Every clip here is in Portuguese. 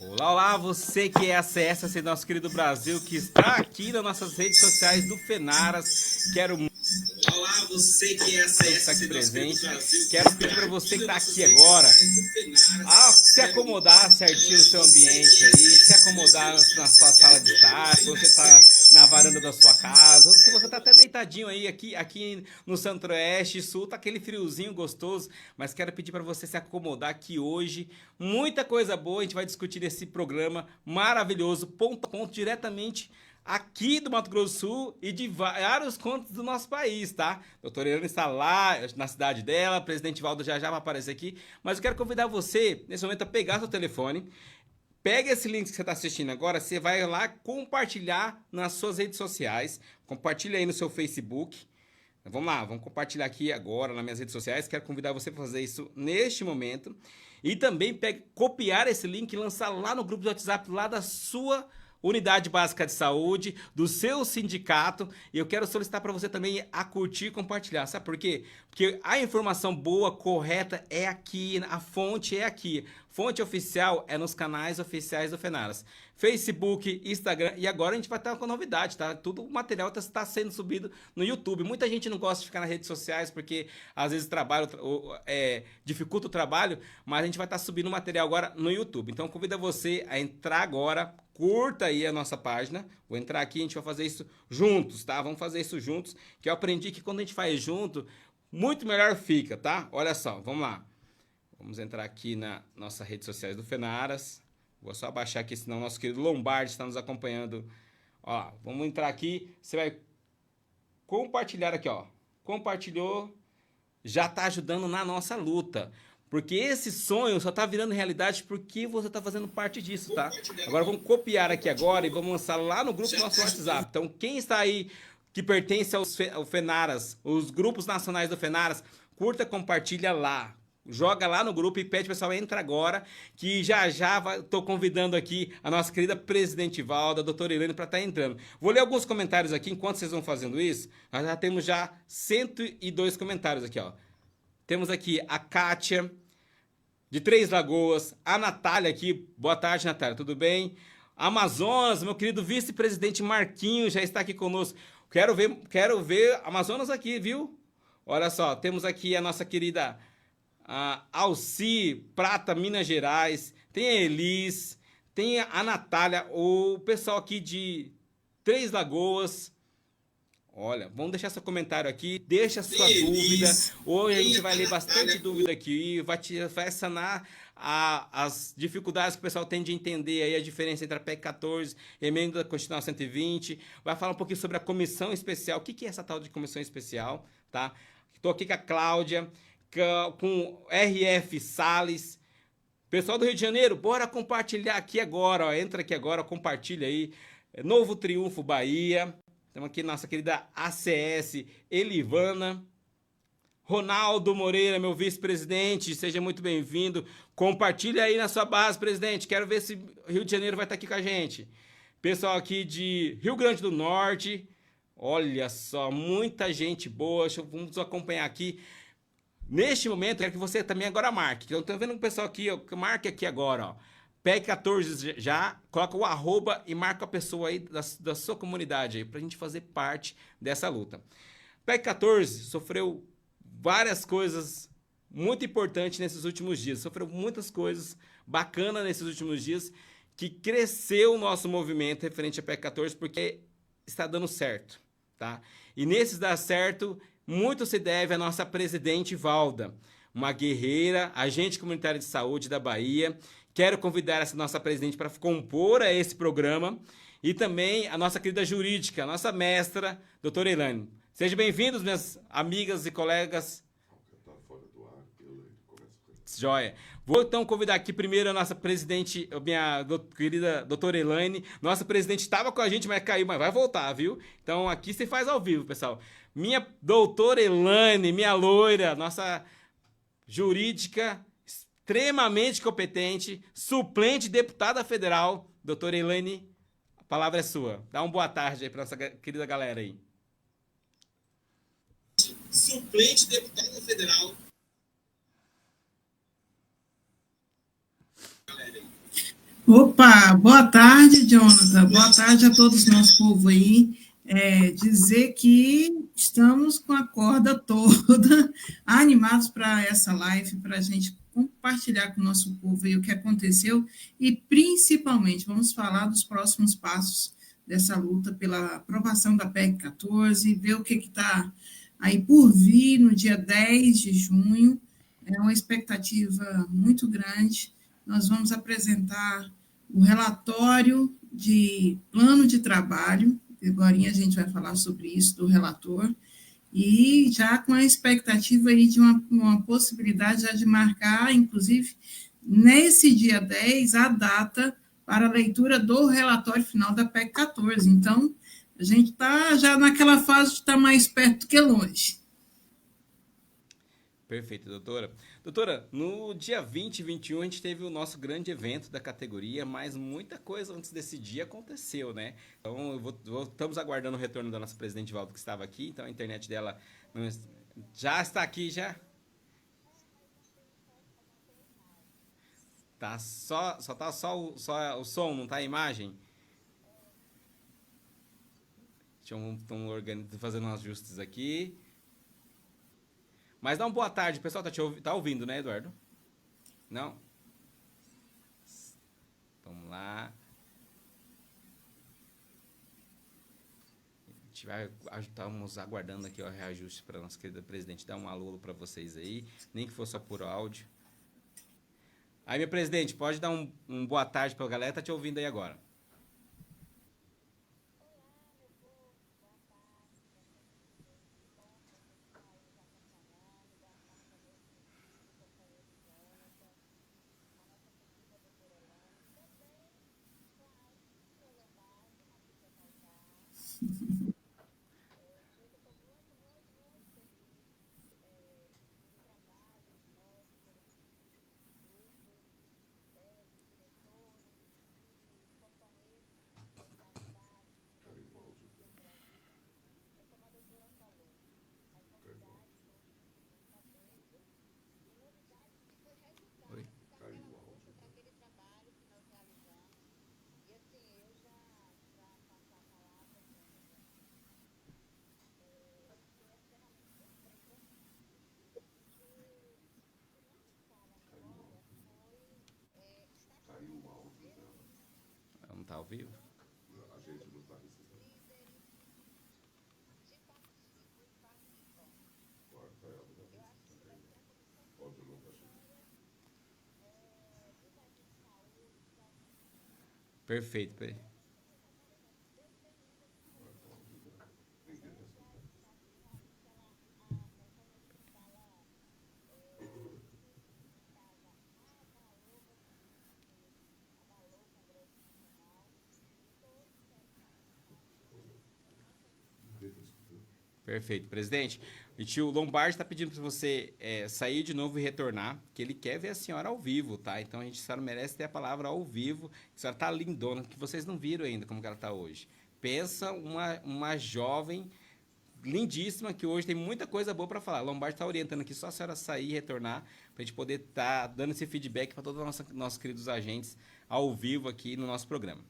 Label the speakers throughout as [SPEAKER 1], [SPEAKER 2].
[SPEAKER 1] Olá, olá, você que acessa esse nosso querido Brasil, que está aqui nas nossas redes sociais do Fenaras. Quero
[SPEAKER 2] Olá, você que acessa
[SPEAKER 1] aqui
[SPEAKER 2] esse nosso querido
[SPEAKER 1] presente.
[SPEAKER 2] Brasil.
[SPEAKER 1] Quero pedir para você que está aqui agora a se acomodar certinho no seu ambiente aí, se acomodar na sua sala de estar, se você está na varanda da sua casa, ou se você está até deitadinho aí aqui no Centro-Oeste, Sul, tá aquele friozinho gostoso, mas quero pedir para você se acomodar aqui hoje. Muita coisa boa, a gente vai discutir nesse programa maravilhoso, ponto a ponto, diretamente aqui do Mato Grosso do Sul e de vários cantos do nosso país, tá? Doutora Helena está lá na cidade dela, presidente Valdo já vai aparecer aqui, mas eu quero convidar você, nesse momento, a pegar seu telefone, pega esse link que você está assistindo agora, você vai lá compartilhar nas suas redes sociais, compartilha aí no seu Facebook. Vamos lá, vamos compartilhar aqui agora nas minhas redes sociais. Quero convidar você para fazer isso neste momento. E também copiar esse link e lançar lá no grupo do WhatsApp lá da sua unidade básica de saúde, do seu sindicato. E eu quero solicitar para você também a curtir e compartilhar. Sabe por quê? Porque a informação boa, correta é aqui, a fonte é aqui. Fonte oficial é nos canais oficiais do Fenaras. Facebook, Instagram, e agora a gente vai estar com novidade, tá? Tudo o material está sendo subido no YouTube. Muita gente não gosta de ficar nas redes sociais porque às vezes dificulta o trabalho, mas a gente vai estar subindo o material agora no YouTube. Então convido você a entrar agora, curta aí a nossa página. Vou entrar aqui, a gente vai fazer isso juntos, tá? Vamos fazer isso juntos, que eu aprendi que quando a gente faz junto, muito melhor fica, tá? Olha só, vamos lá. Vamos entrar aqui na nossa redes sociais do Fenaras. Vou só abaixar aqui, senão o nosso querido Lombardi está nos acompanhando. Ó, vamos entrar aqui. Você vai compartilhar aqui, ó. Compartilhou, já está ajudando na nossa luta. Porque esse sonho só está virando realidade porque você está fazendo parte disso, tá? Agora vamos copiar aqui agora e vamos lançar lá no grupo do nosso WhatsApp. Então quem está aí que pertence ao Fenaras, os grupos nacionais do Fenaras, curta, compartilha lá. Joga lá no grupo e pede pessoal, entra agora, que já estou convidando aqui a nossa querida presidente Valda, a doutora Irene, para estar entrando. Vou ler alguns comentários aqui, enquanto vocês vão fazendo isso, nós já temos já 102 comentários aqui, ó. Temos aqui a Kátia, de Três Lagoas, a Natália aqui, boa tarde, Natália, tudo bem? Amazonas, meu querido vice-presidente Marquinhos já está aqui conosco. Quero ver Amazonas aqui, viu? Olha só, temos aqui a nossa querida Alci, Prata, Minas Gerais, tem a Elis, tem a Natália, o pessoal aqui de Três Lagoas. Olha, vamos deixar seu comentário aqui, deixa sua dúvida. Hoje a gente vai ler bastante dúvida aqui, vai sanar as dificuldades que o pessoal tem de entender aí a diferença entre a PEC 14 e a emenda da Constituição 120. Vai falar um pouquinho sobre a comissão especial. O que é essa tal de comissão especial, tá? Estou aqui com a Cláudia, com RF Salles. Pessoal do Rio de Janeiro, bora compartilhar aqui agora, ó. Entra aqui agora, compartilha aí. Novo Triunfo Bahia. Temos aqui nossa querida ACS Elivana. Ronaldo Moreira, meu vice-presidente, seja muito bem-vindo. Compartilha aí na sua base, presidente. Quero ver se Rio de Janeiro vai estar aqui com a gente. Pessoal aqui de Rio Grande do Norte. Olha só, muita gente boa. Vamos acompanhar aqui. Neste momento, quero que você também agora marque. Eu estou vendo o pessoal aqui, ó, marque aqui agora, ó. PEC 14 já, coloca o arroba e marca a pessoa aí da sua comunidade aí, pra gente fazer parte dessa luta. PEC 14 sofreu várias coisas muito importantes nesses últimos dias, sofreu muitas coisas bacanas nesses últimos dias, que cresceu o nosso movimento referente à PEC 14, porque está dando certo, tá? E nesses dar certo, muito se deve à nossa presidente Valda, uma guerreira, agente comunitária de saúde da Bahia. Quero convidar essa nossa presidente para compor esse programa e também a nossa querida jurídica, a nossa mestra, doutora Elaine. Sejam bem-vindos, minhas amigas e colegas. Joia. Vou então convidar aqui primeiro a nossa presidente, minha querida doutora Elaine. Nossa presidente estava com a gente, mas caiu, mas vai voltar, viu? Então aqui se faz ao vivo, pessoal. Minha doutora Elaine, minha loira, nossa jurídica, extremamente competente, suplente deputada federal, doutora Elaine, a palavra é sua. Dá uma boa tarde aí para nossa querida galera aí.
[SPEAKER 2] Suplente deputada federal.
[SPEAKER 3] Opa, boa tarde, Jonathan. Boa tarde a todos nosso povo aí. Dizer que estamos com a corda toda animados para essa live, para a gente compartilhar com o nosso povo aí o que aconteceu e, principalmente, vamos falar dos próximos passos dessa luta pela aprovação da PEC 14, ver o que está aí por vir no dia 10 de junho. É uma expectativa muito grande. Nós vamos apresentar o relatório de plano de trabalho, agora a gente vai falar sobre isso, do relator, e já com a expectativa aí de uma possibilidade já de marcar, inclusive, nesse dia 10, a data para a leitura do relatório final da PEC 14. Então, a gente está já naquela fase de estar mais perto que longe.
[SPEAKER 1] Perfeito, doutora. Doutora, no dia 20 e 21 a gente teve o nosso grande evento da categoria, mas muita coisa antes desse dia aconteceu, né? Então, estamos aguardando o retorno da nossa presidente Valdo, que estava aqui, então a internet dela já está aqui, já? Tá só o som, não tá a imagem? Estamos fazendo uns ajustes aqui. Mas dá uma boa tarde, o pessoal tá ouvindo, né, Eduardo? Não? Vamos lá. Estamos aguardando aqui o reajuste para a nossa querida presidente dar um alô para vocês aí, nem que fosse só por áudio. Aí, minha presidente, pode dar um boa tarde para a galera, tá te ouvindo aí agora. Não tá ao vivo? Perfeito. Perfeito, presidente. E tio Lombardi está pedindo para você sair de novo e retornar, que ele quer ver a senhora ao vivo, tá? Então a senhora merece ter a palavra ao vivo. A senhora tá lindona, que vocês não viram ainda como que ela tá hoje. Pensa uma jovem lindíssima que hoje tem muita coisa boa para falar. Lombardi está orientando aqui só a senhora sair e retornar para a gente poder estar dando esse feedback para todos os nossos queridos agentes ao vivo aqui no nosso programa.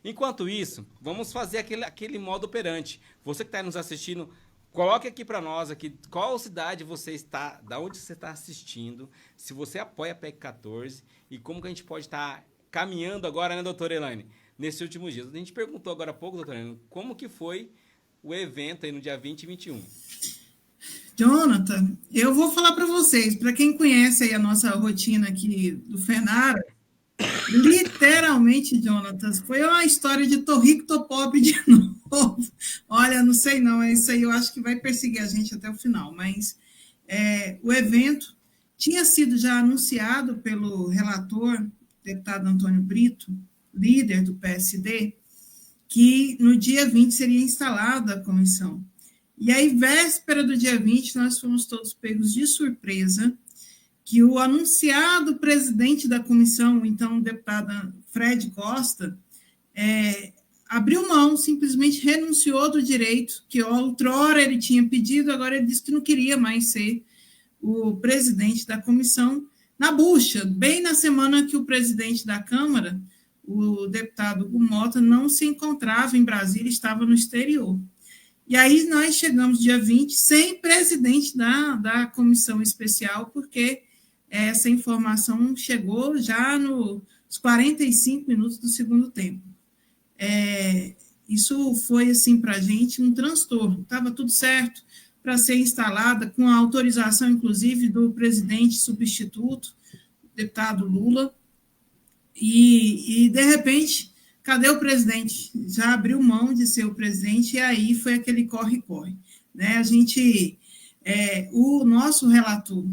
[SPEAKER 1] Enquanto isso, vamos fazer aquele modo operante. Você que está nos assistindo, coloque aqui para nós aqui qual cidade você está, da onde você está assistindo, se você apoia a PEC 14 e como que a gente pode estar caminhando agora, né, doutora Elaine, nesses últimos dias. A gente perguntou agora há pouco, doutora Elaine, como que foi o evento aí no dia 20 e 21.
[SPEAKER 3] Jonathan, eu vou falar para vocês, para quem conhece aí a nossa rotina aqui do Fenara, literalmente, Jonathan, foi uma história de tô rico, tô pobre de novo. Olha, não sei não, isso aí eu acho que vai perseguir a gente até o final, mas o evento tinha sido já anunciado pelo relator, deputado Antônio Brito, líder do PSD, que no dia 20 seria instalada a comissão. E aí, véspera do dia 20, nós fomos todos pegos de surpresa que o anunciado presidente da comissão, então o deputado Fred Costa, abriu mão, simplesmente renunciou do direito que outrora ele tinha pedido, agora ele disse que não queria mais ser o presidente da comissão, na bucha, bem na semana que o presidente da Câmara, o deputado Hugo Mota não se encontrava em Brasília, estava no exterior. E aí nós chegamos dia 20 sem presidente da comissão especial, porque essa informação chegou já nos 45 minutos do segundo tempo. Isso foi, assim, para a gente um transtorno. Estava tudo certo para ser instalada, com a autorização, inclusive, do presidente substituto, deputado Lula, e de repente, cadê o presidente? Já abriu mão de ser o presidente, e aí foi aquele corre-corre. Né? O nosso relator,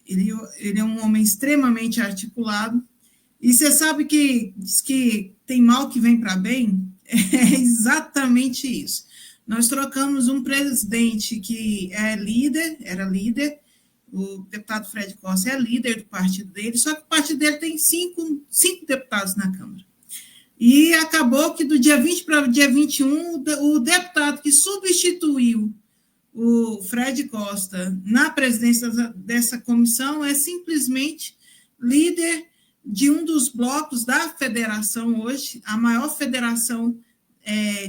[SPEAKER 3] ele é um homem extremamente articulado, e você sabe que diz que tem mal que vem para bem? É exatamente isso. Nós trocamos um presidente que era líder, o deputado Fred Costa é líder do partido dele, só que o partido dele tem cinco deputados na Câmara. E acabou que do dia 20 para o dia 21, o deputado que substituiu o Fred Costa na presidência dessa comissão é simplesmente líder de um dos blocos da federação hoje, a maior federação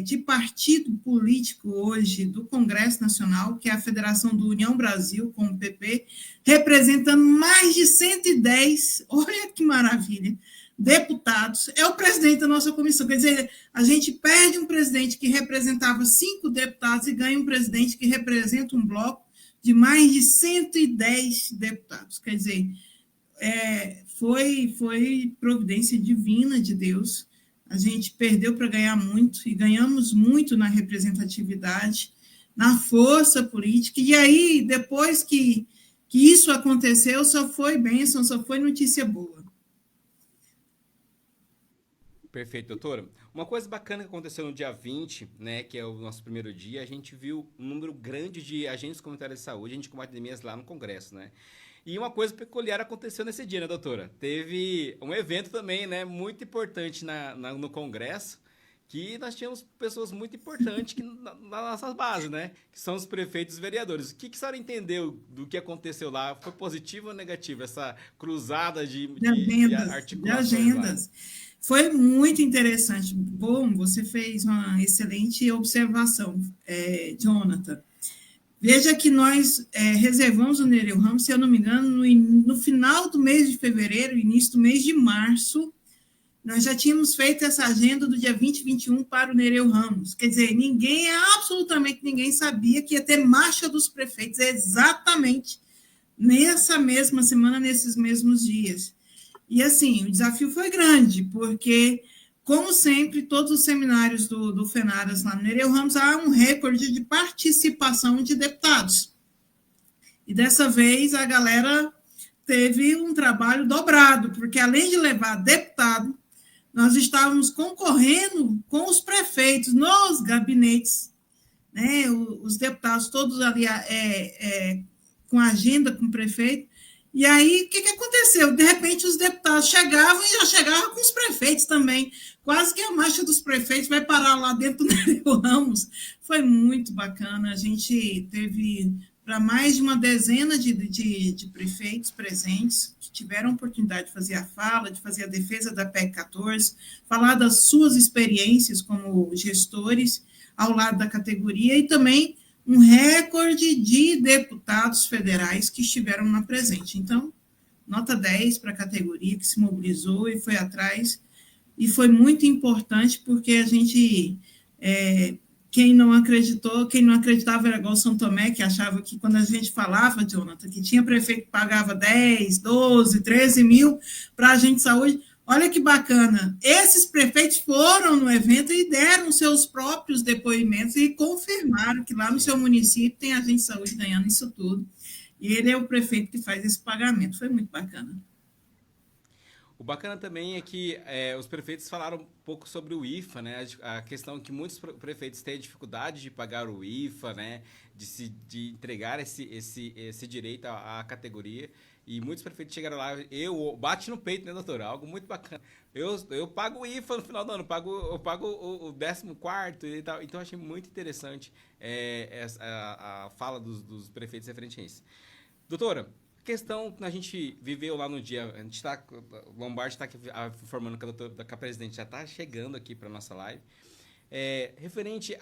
[SPEAKER 3] de partido político hoje do Congresso Nacional, que é a Federação do União Brasil, com o PP, representando mais de 110, olha que maravilha, deputados, é o presidente da nossa comissão. Quer dizer, a gente perde um presidente que representava 5 deputados e ganha um presidente que representa um bloco de mais de 110 deputados. Quer dizer, foi providência divina de Deus. A gente perdeu para ganhar muito e ganhamos muito na representatividade, na força política. E aí, depois que isso aconteceu, só foi bênção, só foi notícia boa.
[SPEAKER 1] Perfeito, doutora. Uma coisa bacana que aconteceu no dia 20, né, que é o nosso primeiro dia, a gente viu um número grande de agentes comunitários de saúde, agentes com academias lá no Congresso, né? E uma coisa peculiar aconteceu nesse dia, né, doutora? Teve um evento também, né, muito importante no Congresso, que nós tínhamos pessoas muito importantes na nossa base, né? Que são os prefeitos e vereadores. O que a senhora entendeu do que aconteceu lá? Foi positivo ou negativo essa cruzada de articulações
[SPEAKER 3] de agendas? Lá? Foi muito interessante. Bom, você fez uma excelente observação, Jonathan. Veja que nós reservamos o Nereu Ramos, se eu não me engano, no final do mês de fevereiro, início do mês de março, nós já tínhamos feito essa agenda do dia 20 e 21 para o Nereu Ramos. Quer dizer, absolutamente ninguém sabia que ia ter marcha dos prefeitos exatamente nessa mesma semana, nesses mesmos dias. E, assim, o desafio foi grande, porque, como sempre, todos os seminários do FENARAS lá no Nereu Ramos há um recorde de participação de deputados. E, dessa vez, a galera teve um trabalho dobrado, porque, além de levar deputado, nós estávamos concorrendo com os prefeitos nos gabinetes, né? Os deputados todos ali com agenda com o prefeito. E aí, o que aconteceu? De repente, os deputados chegavam e já chegavam com os prefeitos também. Quase que a marcha dos prefeitos vai parar lá dentro do Nereu Ramos. Foi muito bacana. A gente teve para mais de uma dezena de prefeitos presentes, que tiveram a oportunidade de fazer a fala, de fazer a defesa da PEC 14, falar das suas experiências como gestores ao lado da categoria e também um recorde de deputados federais que estiveram na presente. Então, nota 10 para a categoria que se mobilizou e foi atrás, e foi muito importante porque a gente, quem não acreditava era igual São Tomé, que achava que quando a gente falava, Jonathan, que tinha prefeito que pagava 10, 12, 13 mil para a agente de saúde. Olha que bacana, esses prefeitos foram no evento e deram seus próprios depoimentos e confirmaram que lá no seu município tem agente de saúde ganhando isso tudo. E ele é o prefeito que faz esse pagamento. Foi muito bacana.
[SPEAKER 1] O bacana também é que os prefeitos falaram um pouco sobre o IFA, né? A questão que muitos prefeitos têm dificuldade de pagar o IFA, né? De entregar esse direito à categoria. E muitos prefeitos chegaram lá, bate no peito, né, doutora? Algo muito bacana. Eu pago o IFA no final do ano, eu pago o 14º e tal. Então, eu achei muito interessante a fala dos prefeitos referente a isso. Doutora, A questão que a gente viveu lá no dia, a gente está, o Lombardi está informando que a presidente já está chegando aqui para a nossa live, referente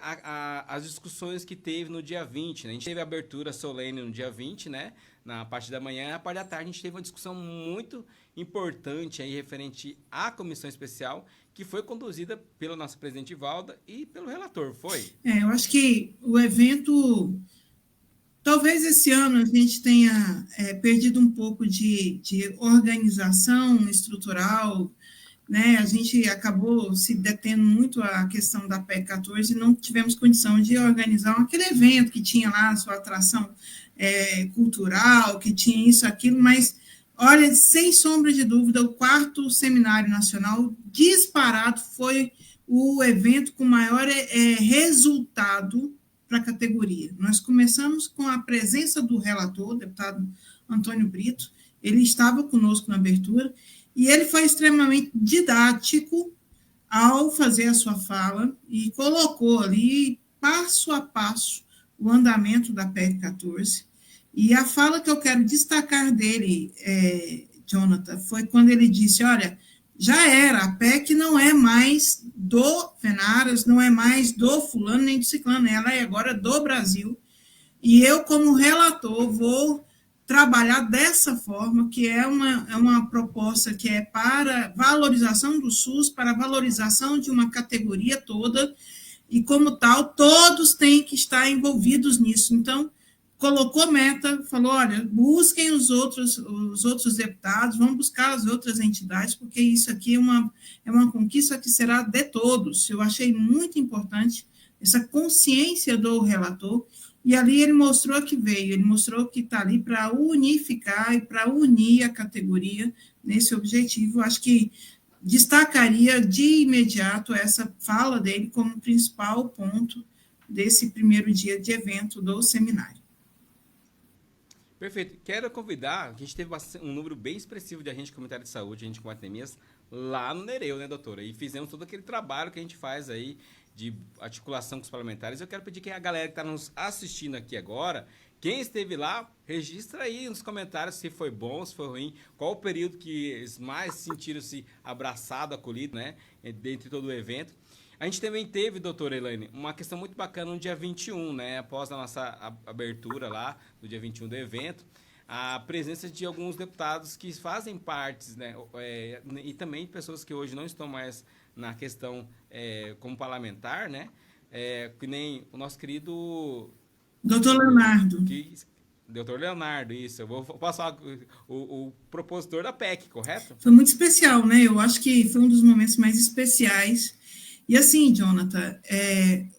[SPEAKER 1] às discussões que teve no dia 20, né? A gente teve a abertura solene no dia 20, né? Na parte da manhã, e na parte da tarde a gente teve uma discussão muito importante aí referente à comissão especial, que foi conduzida pela nossa presidente Valda e pelo relator, foi?
[SPEAKER 3] Eu acho que o evento, talvez esse ano a gente tenha perdido um pouco de organização estrutural, né? A gente acabou se detendo muito à questão da PEC 14 e não tivemos condição de organizar aquele evento que tinha lá a sua atração cultural, que tinha isso, aquilo, mas, olha, sem sombra de dúvida, o 4º Seminário Nacional, disparado, foi o evento com maior resultado para a categoria. Nós começamos com a presença do relator, o deputado Antônio Brito, ele estava conosco na abertura, e ele foi extremamente didático ao fazer a sua fala e colocou ali, passo a passo, o andamento da PEC 14. E a fala que eu quero destacar dele, Jonathan, foi quando ele disse, olha, já era, a PEC não é mais do Venaras, não é mais do fulano nem do ciclano, ela é agora do Brasil, e eu, como relator, vou trabalhar dessa forma, que é uma proposta que é para valorização do SUS, para valorização de uma categoria toda, e como tal, todos têm que estar envolvidos nisso. Então, colocou meta, falou, olha, busquem os outros deputados, vamos buscar as outras entidades, porque isso aqui é uma conquista que será de todos. Eu achei muito importante essa consciência do relator, e ali ele mostrou que veio, ele mostrou que está ali para unificar e para unir a categoria nesse objetivo. Acho que destacaria de imediato essa fala dele como principal ponto desse primeiro dia de evento do seminário.
[SPEAKER 1] Perfeito. Quero convidar, a gente teve um número bem expressivo de agente comunitário de saúde, agente com pandemias, lá no Nereu, né, doutora? E fizemos todo aquele trabalho que a gente faz aí de articulação com os parlamentares. Eu quero pedir que a galera que está nos assistindo aqui agora, quem esteve lá, registra aí nos comentários se foi bom, se foi ruim, qual o período que eles mais sentiram-se abraçados, acolhidos, né, dentro de todo o evento. A gente também teve, doutora Elaine, uma questão muito bacana no dia 21, né, após a nossa abertura lá, no dia 21 do evento, a presença de alguns deputados que fazem parte, né, e também pessoas que hoje não estão mais na questão como parlamentar, né, que nem o nosso querido...
[SPEAKER 3] Doutor Leonardo.
[SPEAKER 1] Doutor Leonardo, isso. Eu vou passar o propositor da PEC, correto?
[SPEAKER 3] Foi muito especial, né? Eu acho que foi um dos momentos mais especiais. E assim, Jonathan,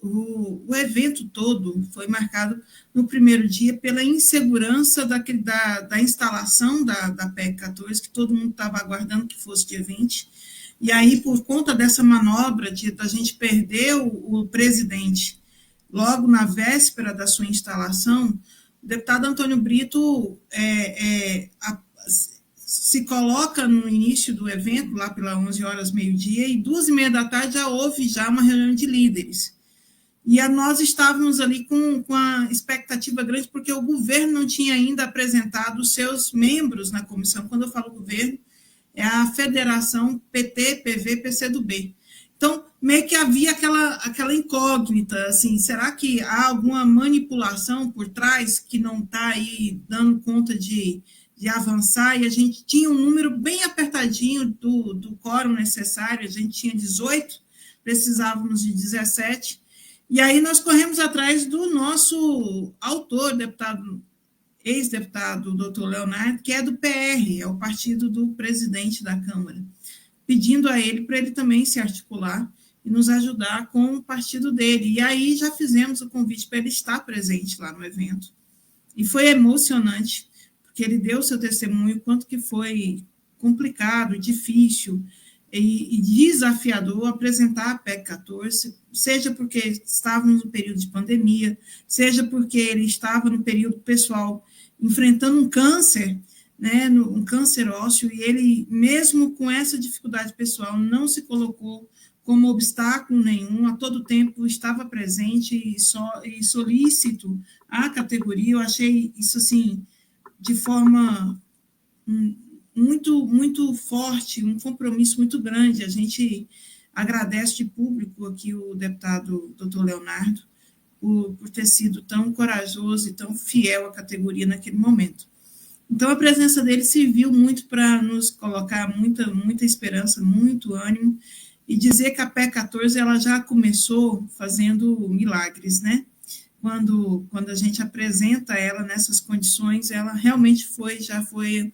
[SPEAKER 3] o evento todo foi marcado no primeiro dia pela insegurança da instalação da PEC 14, que todo mundo estava aguardando que fosse dia 20. E aí, por conta dessa manobra da gente perder o presidente logo na véspera da sua instalação, o deputado Antônio Brito se coloca no início do evento, lá pelas 11 horas, meio-dia, e 2h30 da tarde houve já uma reunião de líderes. E nós estávamos ali com a expectativa grande, porque o governo não tinha ainda apresentado os seus membros na comissão. Quando eu falo governo, é a federação PT, PV, PCdoB. Então, meio que havia aquela incógnita, assim, será que há alguma manipulação por trás que não está aí dando conta de avançar? E a gente tinha um número bem apertadinho do quórum necessário, a gente tinha 18, precisávamos de 17, e aí nós corremos atrás do nosso autor, ex-deputado doutor Leonardo, que é do PR, é o partido do presidente da Câmara, pedindo a ele para ele também se articular e nos ajudar com o partido dele. E aí já fizemos o convite para ele estar presente lá no evento. E foi emocionante, porque ele deu seu testemunho, quanto que foi complicado, difícil e desafiador apresentar a PEC 14, seja porque estávamos no período de pandemia, seja porque ele estava no período pessoal enfrentando um câncer, né, um câncer ósseo, e ele, mesmo com essa dificuldade pessoal, não se colocou como obstáculo nenhum, a todo tempo estava presente e solícito à categoria. Eu achei isso, assim, de forma muito forte, um compromisso muito grande. A gente agradece de público aqui o deputado doutor Leonardo por ter sido tão corajoso e tão fiel à categoria naquele momento. Então, a presença dele serviu muito para nos colocar muita esperança, muito ânimo, e dizer que a PEC 14 ela já começou fazendo milagres, né? Quando a gente apresenta ela nessas condições, ela realmente já foi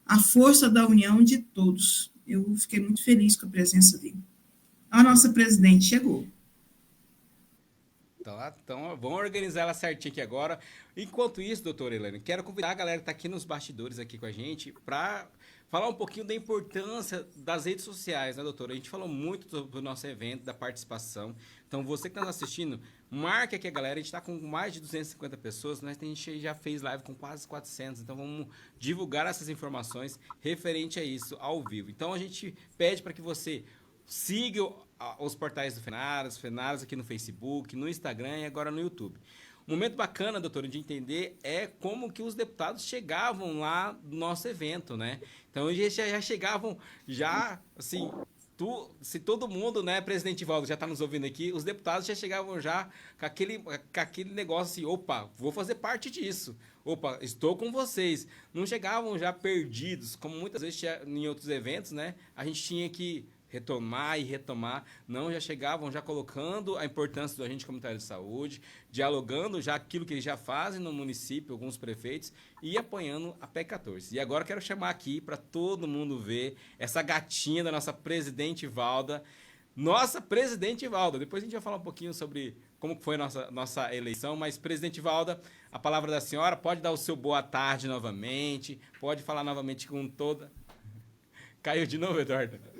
[SPEAKER 3] a força da união de todos. Eu fiquei muito feliz com a presença dele. A nossa presidente chegou.
[SPEAKER 1] Então, vamos organizar ela certinho aqui agora. Enquanto isso, doutora Elaine, quero convidar a galera que está aqui nos bastidores aqui com a gente para falar um pouquinho da importância das redes sociais, né, doutora? A gente falou muito do nosso evento, da participação. Então, você que está nos assistindo, marque aqui a galera. A gente está com mais de 250 pessoas, né? A gente já fez live com quase 400. Então, vamos divulgar essas informações referente a isso ao vivo. Então, a gente pede para que você siga os portais do FENARAS, FENARAS aqui no Facebook, no Instagram e agora no YouTube. Um momento bacana, doutora, de entender é como que os deputados chegavam lá no nosso evento, né? Então, eles já chegavam, assim, se todo mundo, né, presidente Valdo, já está nos ouvindo aqui, os deputados já chegavam já com aquele negócio assim, opa, vou fazer parte disso, opa, estou com vocês. Não chegavam já perdidos, como muitas vezes em outros eventos, né? A gente tinha que retomar, não, já chegavam já colocando a importância do agente comunitário de saúde, dialogando já aquilo que eles já fazem no município, alguns prefeitos, e apoiando a PEC 14. E agora quero chamar aqui para todo mundo ver essa gatinha da nossa presidente Valda. Nossa presidente Valda, depois a gente vai falar um pouquinho sobre como foi a nossa eleição, mas presidente Valda, a palavra da senhora, pode dar o seu boa tarde novamente, pode falar novamente com toda... Caiu de novo, Eduardo?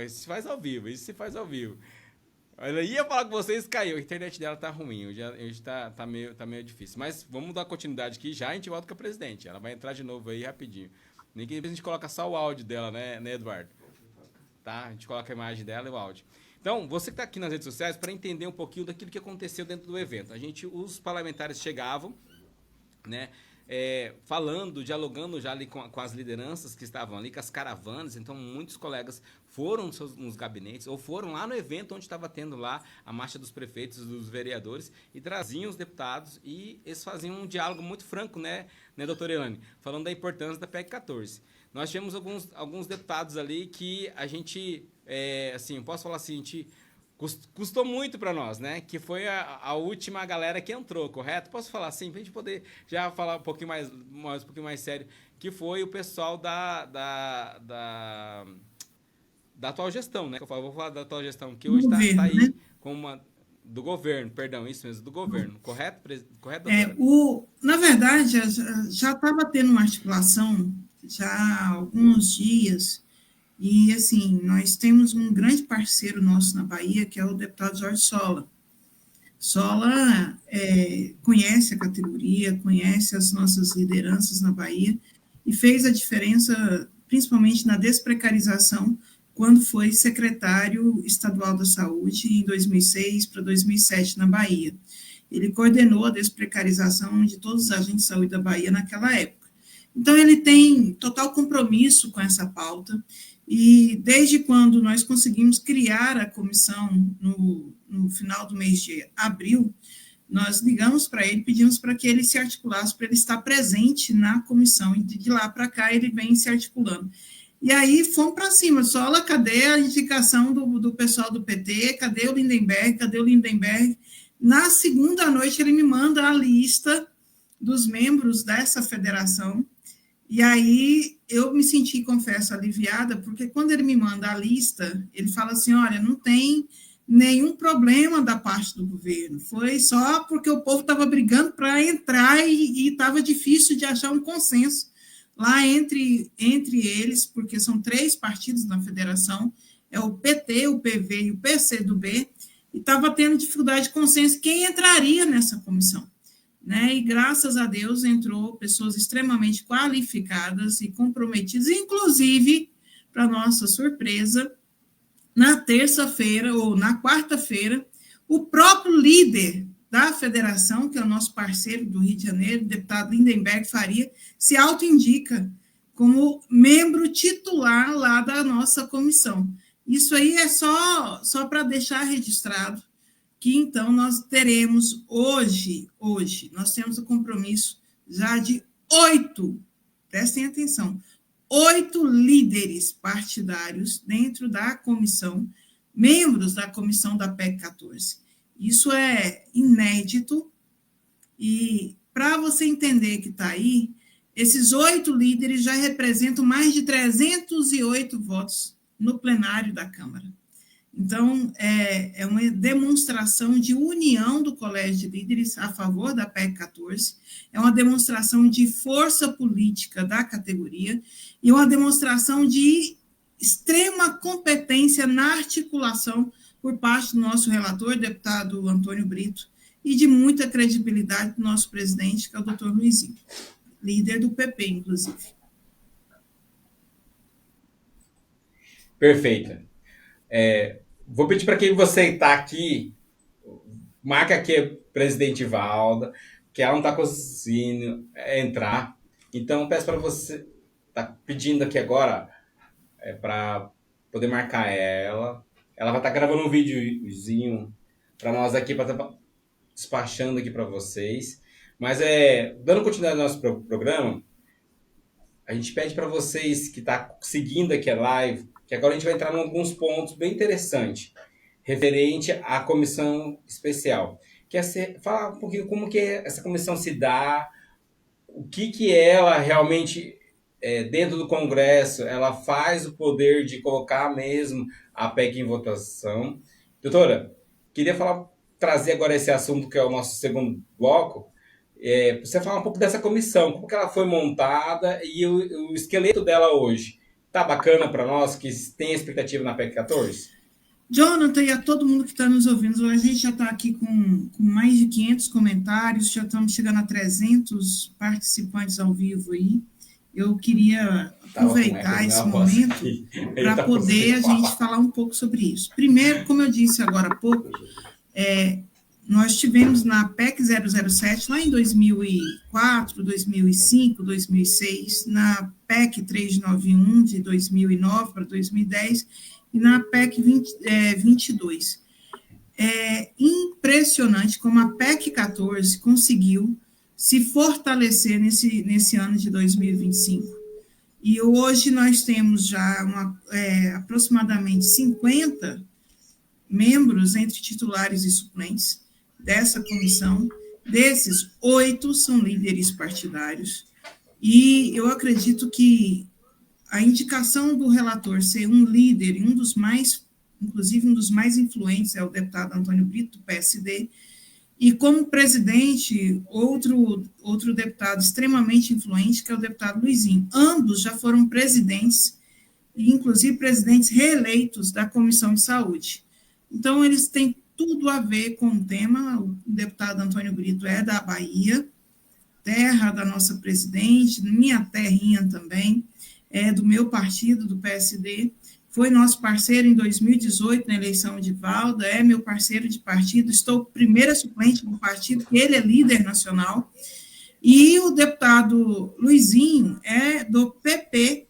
[SPEAKER 1] Isso se faz ao vivo, Ela ia falar com vocês, caiu. A internet dela tá ruim, hoje tá meio difícil. Mas vamos dar continuidade aqui, já a gente volta com a presidente. Ela vai entrar de novo aí rapidinho. Nem que depois a gente coloca só o áudio dela, né, Eduardo? Tá? A gente coloca a imagem dela e o áudio. Então, você que tá aqui nas redes sociais, para entender um pouquinho daquilo que aconteceu dentro do evento. Os parlamentares chegavam, né? Falando, dialogando já ali com as lideranças que estavam ali, com as caravanas. Então, muitos colegas foram nos gabinetes ou foram lá no evento onde estava tendo lá a marcha dos prefeitos, dos vereadores, e traziam os deputados e eles faziam um diálogo muito franco, né doutora Elaine? Falando da importância da PEC 14. Nós tivemos alguns deputados ali que a gente, assim, eu posso falar assim, a gente... Custou muito para nós, né? Que foi a última galera que entrou, correto? Posso falar assim, para a gente poder já falar um pouquinho mais sério, que foi o pessoal da atual gestão, né? Eu vou falar da atual gestão, que hoje está aí, né? Do governo, perdão, isso mesmo, do governo, correto, doutora?
[SPEAKER 3] Na verdade, já estava tendo uma articulação já há alguns dias. E, assim, nós temos um grande parceiro nosso na Bahia, que é o deputado Jorge Sola. Sola conhece a categoria, conhece as nossas lideranças na Bahia e fez a diferença, principalmente na desprecarização, quando foi secretário estadual da saúde em 2006 para 2007 na Bahia. Ele coordenou a desprecarização de todos os agentes de saúde da Bahia naquela época. Então, ele tem total compromisso com essa pauta. E desde quando nós conseguimos criar a comissão no final do mês de abril, nós ligamos para ele, pedimos para que ele se articulasse, para ele estar presente na comissão, e de lá para cá ele vem se articulando. E aí fomos para cima, Sola, cadê a indicação do pessoal do PT, cadê o Lindenberg? Na segunda noite ele me manda a lista dos membros dessa federação. E aí eu me senti, confesso, aliviada, porque quando ele me manda a lista, ele fala assim, olha, não tem nenhum problema da parte do governo, foi só porque o povo estava brigando para entrar e estava difícil de achar um consenso lá entre eles, porque são 3 partidos na federação, é o PT, o PV e o PCdoB, e estava tendo dificuldade de consenso quem entraria nessa comissão. Né? E, graças a Deus, entrou pessoas extremamente qualificadas e comprometidas, inclusive, para nossa surpresa, na terça-feira ou na quarta-feira, o próprio líder da federação, que é o nosso parceiro do Rio de Janeiro, o deputado Lindenberg Faria, se autoindica como membro titular lá da nossa comissão. Isso aí é só para deixar registrado que, então, nós teremos hoje, nós temos o compromisso já de 8, prestem atenção, 8 líderes partidários dentro da comissão, membros da comissão da PEC 14. Isso é inédito, e para você entender que está aí, esses 8 líderes já representam mais de 308 votos no plenário da Câmara. Então, é uma demonstração de união do Colégio de Líderes a favor da PEC 14, é uma demonstração de força política da categoria e uma demonstração de extrema competência na articulação por parte do nosso relator, deputado Antônio Brito, e de muita credibilidade do nosso presidente, que é o doutor Luizinho, líder do PP, inclusive.
[SPEAKER 1] Perfeito. Vou pedir para quem você está aqui, marca aqui presidente Valda, que ela não está conseguindo entrar. Então, peço para você, está pedindo aqui agora, para poder marcar ela. Ela vai estar gravando um videozinho para nós aqui, para estar despachando aqui para vocês. Mas, dando continuidade ao nosso programa, a gente pede para vocês que estão seguindo aqui a live, que agora a gente vai entrar em alguns pontos bem interessantes, referente à comissão especial. Que é falar um pouquinho como que essa comissão se dá, o que ela realmente, dentro do Congresso, ela faz o poder de colocar mesmo a PEC em votação. Doutora, queria trazer agora esse assunto que é o nosso segundo bloco, você falar um pouco dessa comissão, como que ela foi montada e o esqueleto dela hoje. Tá bacana para nós que tem expectativa na PEC 14?
[SPEAKER 3] Jonathan, e a todo mundo que está nos ouvindo, a gente já está aqui com mais de 500 comentários, já estamos chegando a 300 participantes ao vivo aí. Eu queria aproveitar esse momento para poder a gente falar um pouco sobre isso. Primeiro, como eu disse agora há pouco, nós tivemos na PEC 007, lá em 2004, 2005, 2006, na PEC 391, de 2009 para 2010, e na PEC 22. É impressionante como a PEC 14 conseguiu se fortalecer nesse ano de 2025. E hoje nós temos já aproximadamente 50 membros entre titulares e suplentes dessa comissão. Desses, 8 são líderes partidários. E eu acredito que a indicação do relator ser um líder, inclusive um dos mais influentes, é o deputado Antônio Brito, do PSD, e como presidente, outro deputado extremamente influente, que é o deputado Luizinho. Ambos já foram presidentes, e inclusive presidentes reeleitos da Comissão de Saúde. Então, eles têm tudo a ver com o tema. O deputado Antônio Brito é da Bahia, terra da nossa presidente, minha terrinha também, é do meu partido, do PSD, foi nosso parceiro em 2018 na eleição de Valda, é meu parceiro de partido, estou primeira suplente do partido, ele é líder nacional, e o deputado Luizinho é do PP,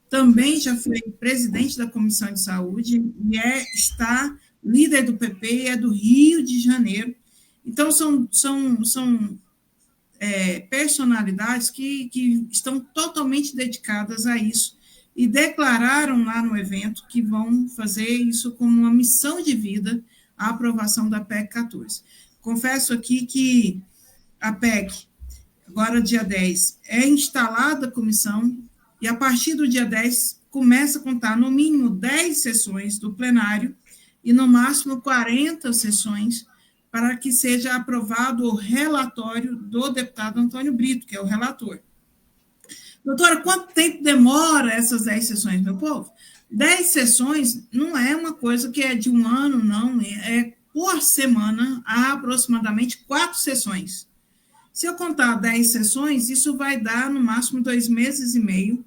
[SPEAKER 3] também já foi presidente da Comissão de Saúde, e está líder do PP, e é do Rio de Janeiro. Então, são personalidades que estão totalmente dedicadas a isso e declararam lá no evento que vão fazer isso como uma missão de vida, a aprovação da PEC 14. Confesso aqui que a PEC, agora dia 10, é instalada a comissão e a partir do dia 10 começa a contar no mínimo 10 sessões do plenário e no máximo 40 sessões para que seja aprovado o relatório do deputado Antônio Brito, que é o relator. Doutora, quanto tempo demora essas 10 sessões, meu povo? 10 sessões não é uma coisa que é de um ano, não, por semana, há aproximadamente 4 sessões. Se eu contar 10 sessões, isso vai dar no máximo 2 meses e meio,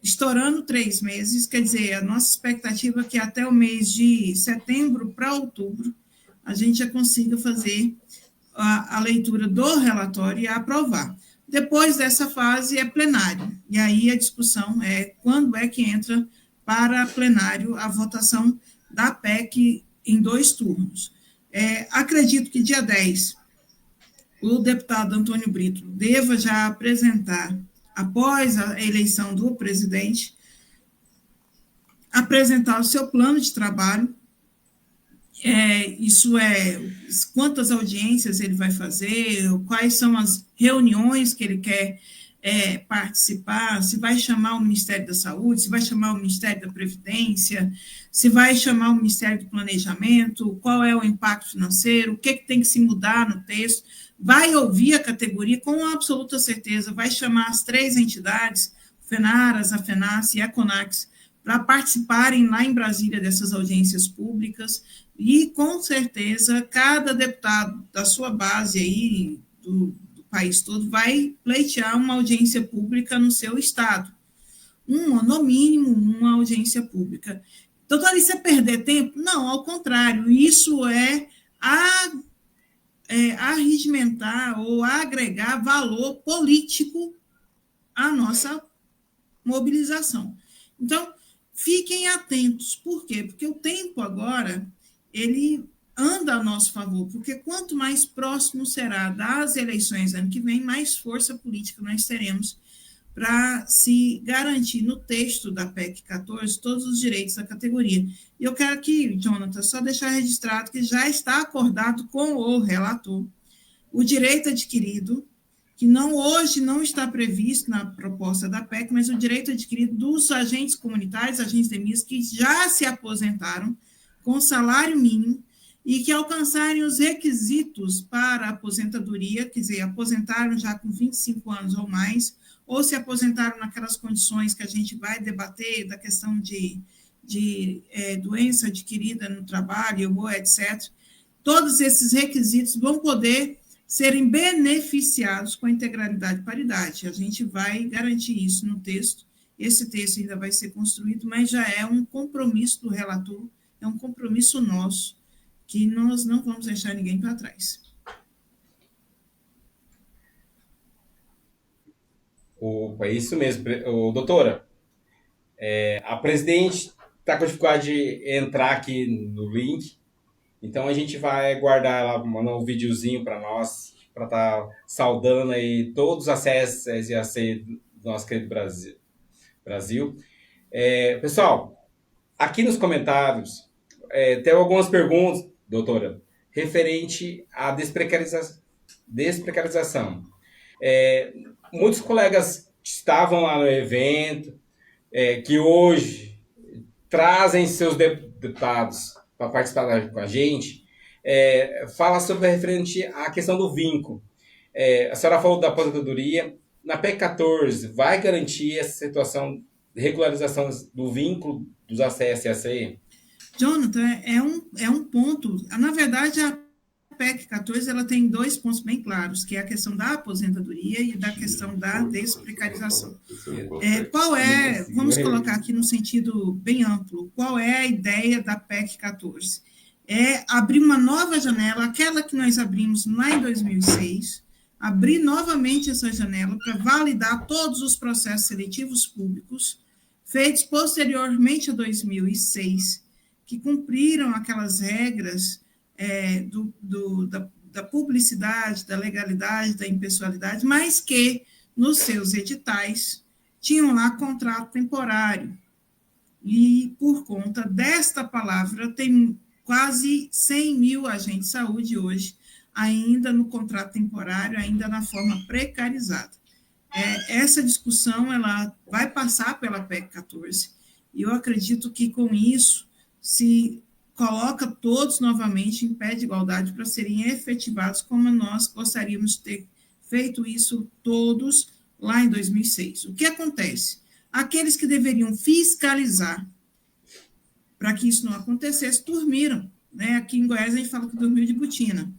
[SPEAKER 3] estourando 3 meses, quer dizer, a nossa expectativa é que até o mês de setembro para outubro, a gente já consiga fazer a leitura do relatório e aprovar. Depois dessa fase é plenário, e aí a discussão é quando é que entra para plenário a votação da PEC em 2 turnos. Acredito que dia 10, o deputado Antônio Brito deva já apresentar, após a eleição do presidente, apresentar o seu plano de trabalho, isso é, quantas audiências ele vai fazer, quais são as reuniões que ele quer participar, se vai chamar o Ministério da Saúde, se vai chamar o Ministério da Previdência, se vai chamar o Ministério do Planejamento, qual é o impacto financeiro, o que tem que se mudar no texto, vai ouvir a categoria com absoluta certeza, vai chamar as 3 entidades, FENARAS, a FENACE e a CONAX, para participarem lá em Brasília dessas audiências públicas, e, com certeza, cada deputado da sua base aí, do país todo, vai pleitear uma audiência pública no seu estado. No mínimo, uma audiência pública. Doutora, isso é perder tempo? Não, ao contrário, isso é arregimentar ou agregar valor político à nossa mobilização. Então, fiquem atentos. Por quê? Porque o tempo agora, ele anda a nosso favor, porque quanto mais próximo será das eleições ano que vem, mais força política nós teremos para se garantir no texto da PEC 14 todos os direitos da categoria. E eu quero aqui, Jonathan, só deixar registrado que já está acordado com o relator o direito adquirido, que hoje não está previsto na proposta da PEC, mas o direito adquirido dos agentes comunitários, agentes DEMIS, que já se aposentaram com salário mínimo e que alcançarem os requisitos para a aposentadoria, quer dizer, aposentaram já com 25 anos ou mais, ou se aposentaram naquelas condições que a gente vai debater, da questão de doença adquirida no trabalho, ou etc. Todos esses requisitos vão poder serem beneficiados com a integralidade e paridade. A gente vai garantir isso no texto. Esse texto ainda vai ser construído, mas já é um compromisso do relator, é um compromisso nosso, que nós não vamos deixar ninguém para trás.
[SPEAKER 1] Opa, é isso mesmo, doutora. A presidente está com dificuldade de entrar aqui no link, então a gente vai guardar ela, mandar um videozinho para nós, para estar saudando aí todos os acessos e AC do nosso querido Brasil. Pessoal, aqui nos comentários tem algumas perguntas, doutora, referente à desprecarização. Muitos colegas estavam lá no evento, que hoje trazem seus deputados para participar com a gente, fala sobre referente à questão do vínculo. A senhora falou da aposentadoria. Na PEC 14, vai garantir essa situação de regularização do vínculo dos ACS e ACE?
[SPEAKER 3] Jonathan, é um ponto. Na verdade, a PEC 14 ela tem 2 pontos bem claros, que é a questão da aposentadoria e da questão da desprecarização. Vamos colocar aqui no sentido bem amplo, qual é a ideia da PEC 14? É abrir uma nova janela, aquela que nós abrimos lá em 2006, abrir novamente essa janela para validar todos os processos seletivos públicos feitos posteriormente a 2006, que cumpriram aquelas regras da publicidade, da legalidade, da impessoalidade, mas que, nos seus editais, tinham lá contrato temporário. E, por conta desta palavra, tem quase 100 mil agentes de saúde hoje, ainda no contrato temporário, ainda na forma precarizada. Essa discussão ela vai passar pela PEC 14, e eu acredito que, com isso, se coloca todos novamente em pé de igualdade para serem efetivados como nós gostaríamos de ter feito isso todos lá em 2006. O que acontece? Aqueles que deveriam fiscalizar para que isso não acontecesse, dormiram. Né? Aqui em Goiás a gente fala que dormiu de botina.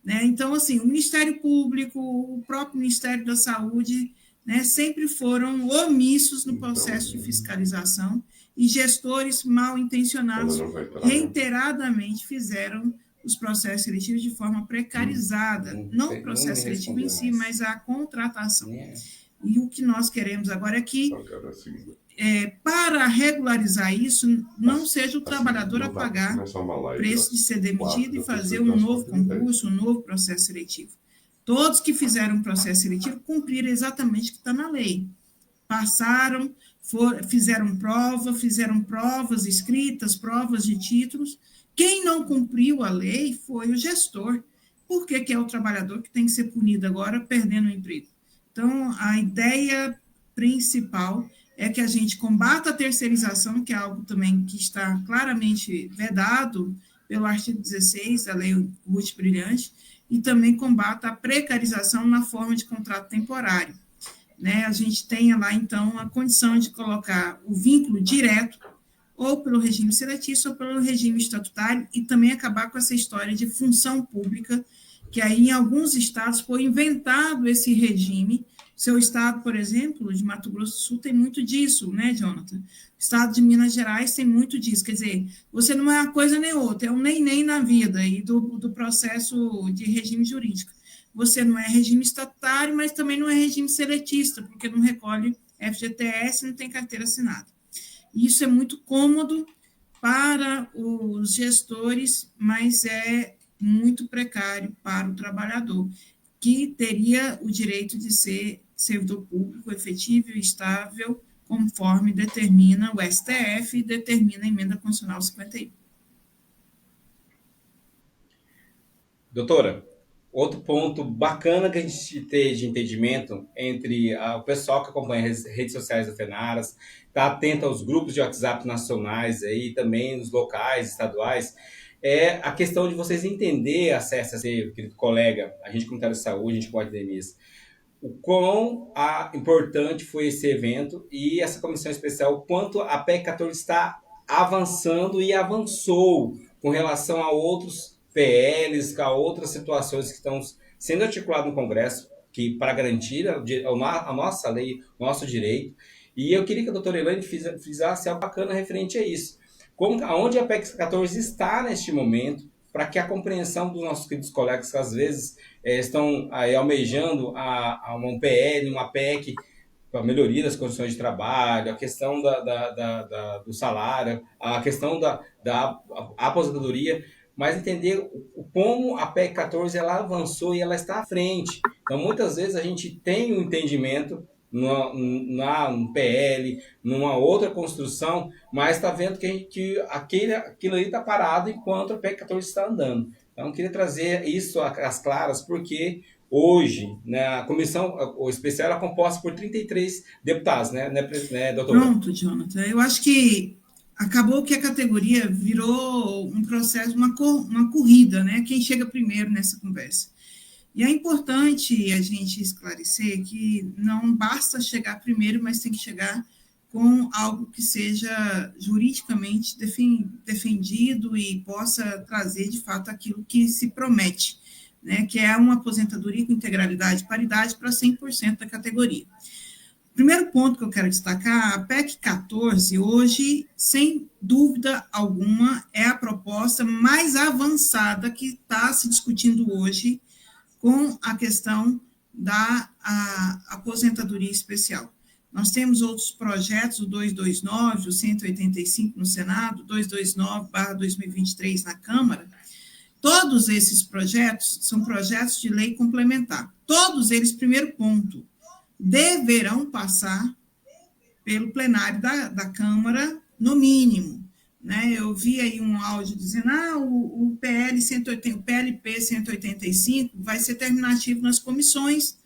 [SPEAKER 3] Né? Então, assim, o Ministério Público, o próprio Ministério da Saúde, né, sempre foram omissos no processo de fiscalização, e gestores mal intencionados reiteradamente fizeram os processos seletivos de forma precarizada, não o processo seletivo em si, mas a contratação. E o que nós queremos agora é que, para regularizar isso, não seja o trabalhador a pagar preço de ser demitido e fazer um novo concurso, um novo processo seletivo. Todos que fizeram um processo seletivo cumpriram exatamente o que está na lei. Passaram, fizeram provas escritas, provas de títulos. Quem não cumpriu a lei foi o gestor. Por que é o trabalhador que tem que ser punido agora, perdendo o emprego? Então, a ideia principal é que a gente combata a terceirização, que é algo também que está claramente vedado pelo artigo 16 da Lei Ruth Brilhante, e também combata a precarização na forma de contrato temporário. Né? A gente tem lá, então, a condição de colocar o vínculo direto, ou pelo regime seletício, ou pelo regime estatutário, e também acabar com essa história de função pública, que aí em alguns estados foi inventado esse regime. Seu estado, por exemplo, de Mato Grosso do Sul, tem muito disso, né, Jonathan? O estado de Minas Gerais tem muito disso, quer dizer, você não é uma coisa nem outra, é um nem na vida e do processo de regime jurídico. Você não é regime estatutário, mas também não é regime seletista, porque não recolhe FGTS e não tem carteira assinada. Isso é muito cômodo para os gestores, mas é muito precário para o trabalhador, que teria o direito de ser servidor público efetivo e estável, conforme determina o STF e determina a Emenda Constitucional 51.
[SPEAKER 1] Doutora, outro ponto bacana que a gente tem de entendimento entre o pessoal que acompanha as redes sociais da Fenaras, está atento aos grupos de WhatsApp nacionais aí, também nos locais, estaduais, é a questão de vocês entender, acesso, querido colega, agente comunitário de saúde, agente de endemias, o quão importante foi esse evento e essa comissão especial, o quanto a PEC 14 está avançando e avançou com relação a outros PLs, a outras situações que estão sendo articuladas no Congresso, que para garantir a nossa lei, o nosso direito. E eu queria que a doutora Elaine fizesse algo bacana referente a isso. Onde a PEC 14 está neste momento, para que a compreensão dos nossos queridos colegas que às vezes estão aí almejando a um PL, uma PEC, para melhoria das condições de trabalho, a questão do salário, a questão da aposentadoria, mas entender como a PEC 14 ela avançou e ela está à frente. Então, muitas vezes a gente tem um entendimento num PL, numa outra construção, mas está vendo que aquilo ali está parado enquanto a PEC 14 está andando. Então, eu queria trazer isso às claras, porque hoje, né, a comissão especial é composta por 33 deputados, né, doutor?
[SPEAKER 3] Pronto, Jonathan. Eu acho que acabou que a categoria virou um processo, uma corrida, né? Quem chega primeiro nessa conversa. E é importante a gente esclarecer que não basta chegar primeiro, mas tem que chegar com algo que seja juridicamente defendido e possa trazer, de fato, aquilo que se promete, né? Que é uma aposentadoria com integralidade e paridade para 100% da categoria. Primeiro ponto que eu quero destacar, a PEC 14, hoje, sem dúvida alguma, é a proposta mais avançada que está se discutindo hoje com a questão da aposentadoria especial. Nós temos outros projetos, o 229, o 185 no Senado, 229/2023 na Câmara. Todos esses projetos são projetos de lei complementar. Todos eles, primeiro ponto, deverão passar pelo plenário da Câmara, no mínimo. Né? Eu vi aí um áudio dizendo o PLP 185 vai ser terminativo nas comissões,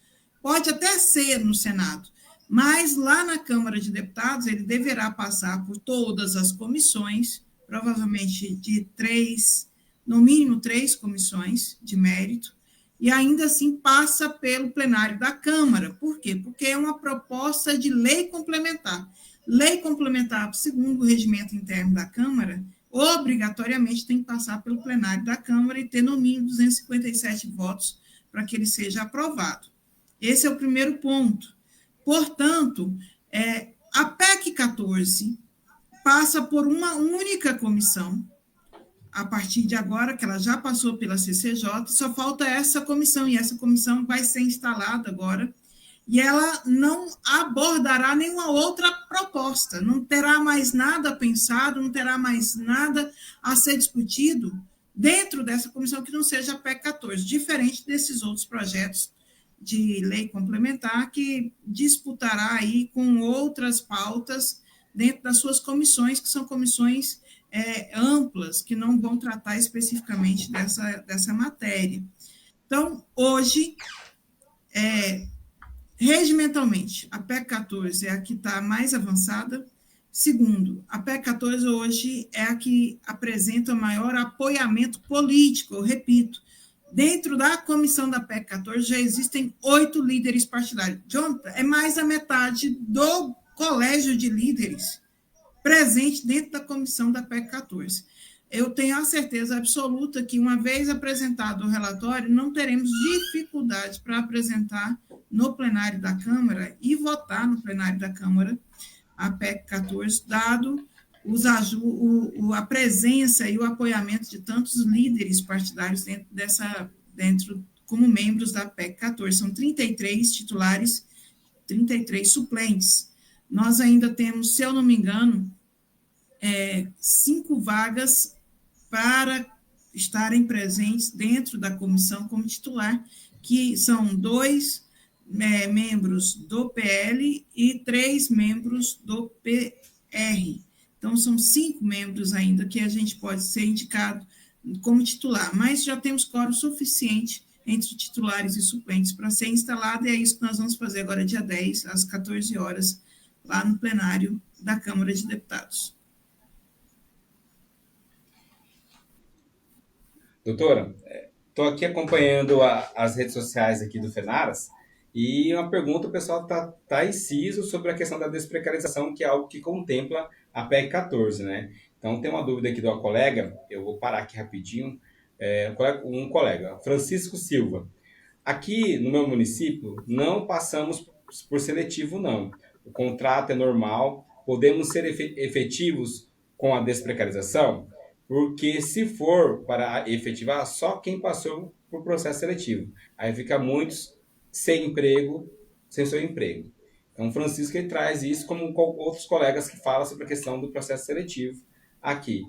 [SPEAKER 3] pode até ser no Senado, mas lá na Câmara de Deputados ele deverá passar por todas as comissões, provavelmente no mínimo 3 comissões de mérito, e ainda assim passa pelo plenário da Câmara. Por quê? Porque é uma proposta de lei complementar. Lei complementar, segundo o regimento interno da Câmara, obrigatoriamente tem que passar pelo plenário da Câmara e ter no mínimo 257 votos para que ele seja aprovado. Esse é o primeiro ponto. Portanto, a PEC 14 passa por uma única comissão, a partir de agora, que ela já passou pela CCJ, só falta essa comissão, e essa comissão vai ser instalada agora, e ela não abordará nenhuma outra proposta, não terá mais nada pensado, não terá mais nada a ser discutido dentro dessa comissão que não seja a PEC 14, diferente desses outros projetos de lei complementar que disputará aí com outras pautas dentro das suas comissões, que são comissões amplas, que não vão tratar especificamente dessa matéria. Então, hoje, regimentalmente, a PEC 14 é a que está mais avançada. Segundo, a PEC 14 hoje é a que apresenta maior apoiamento político, eu repito. Dentro da comissão da PEC 14 já existem 8 líderes partidários. Jonathan, é mais a metade do colégio de líderes presente dentro da comissão da PEC 14. Eu tenho a certeza absoluta que, uma vez apresentado o relatório, não teremos dificuldade para apresentar no plenário da Câmara e votar no plenário da Câmara a PEC 14, dado a presença e o apoiamento de tantos líderes partidários dentro como membros da PEC 14. São 33 titulares, 33 suplentes. Nós ainda temos, se eu não me engano, 5 vagas para estarem presentes dentro da comissão como titular, que são 2 membros do PL e 3 membros do PR. Então, são 5 membros ainda que a gente pode ser indicado como titular, mas já temos quórum suficiente entre titulares e suplentes para ser instalado, e é isso que nós vamos fazer agora, dia 10, às 14 horas, lá no plenário da Câmara de Deputados.
[SPEAKER 1] Doutora, estou aqui acompanhando as redes sociais aqui do Fenaras, e uma pergunta, o pessoal está inciso sobre a questão da desprecarização, que é algo que contempla a PEC 14, né? Então, tem uma dúvida aqui de uma colega, eu vou parar aqui rapidinho, um colega, Francisco Silva. Aqui no meu município, não passamos por seletivo, não. O contrato é normal, podemos ser efetivos com a desprecarização, porque se for para efetivar, só quem passou por processo seletivo. Aí fica muitos sem emprego, sem seu emprego. Então, Francisco ele traz isso como outros colegas que falam sobre a questão do processo seletivo aqui.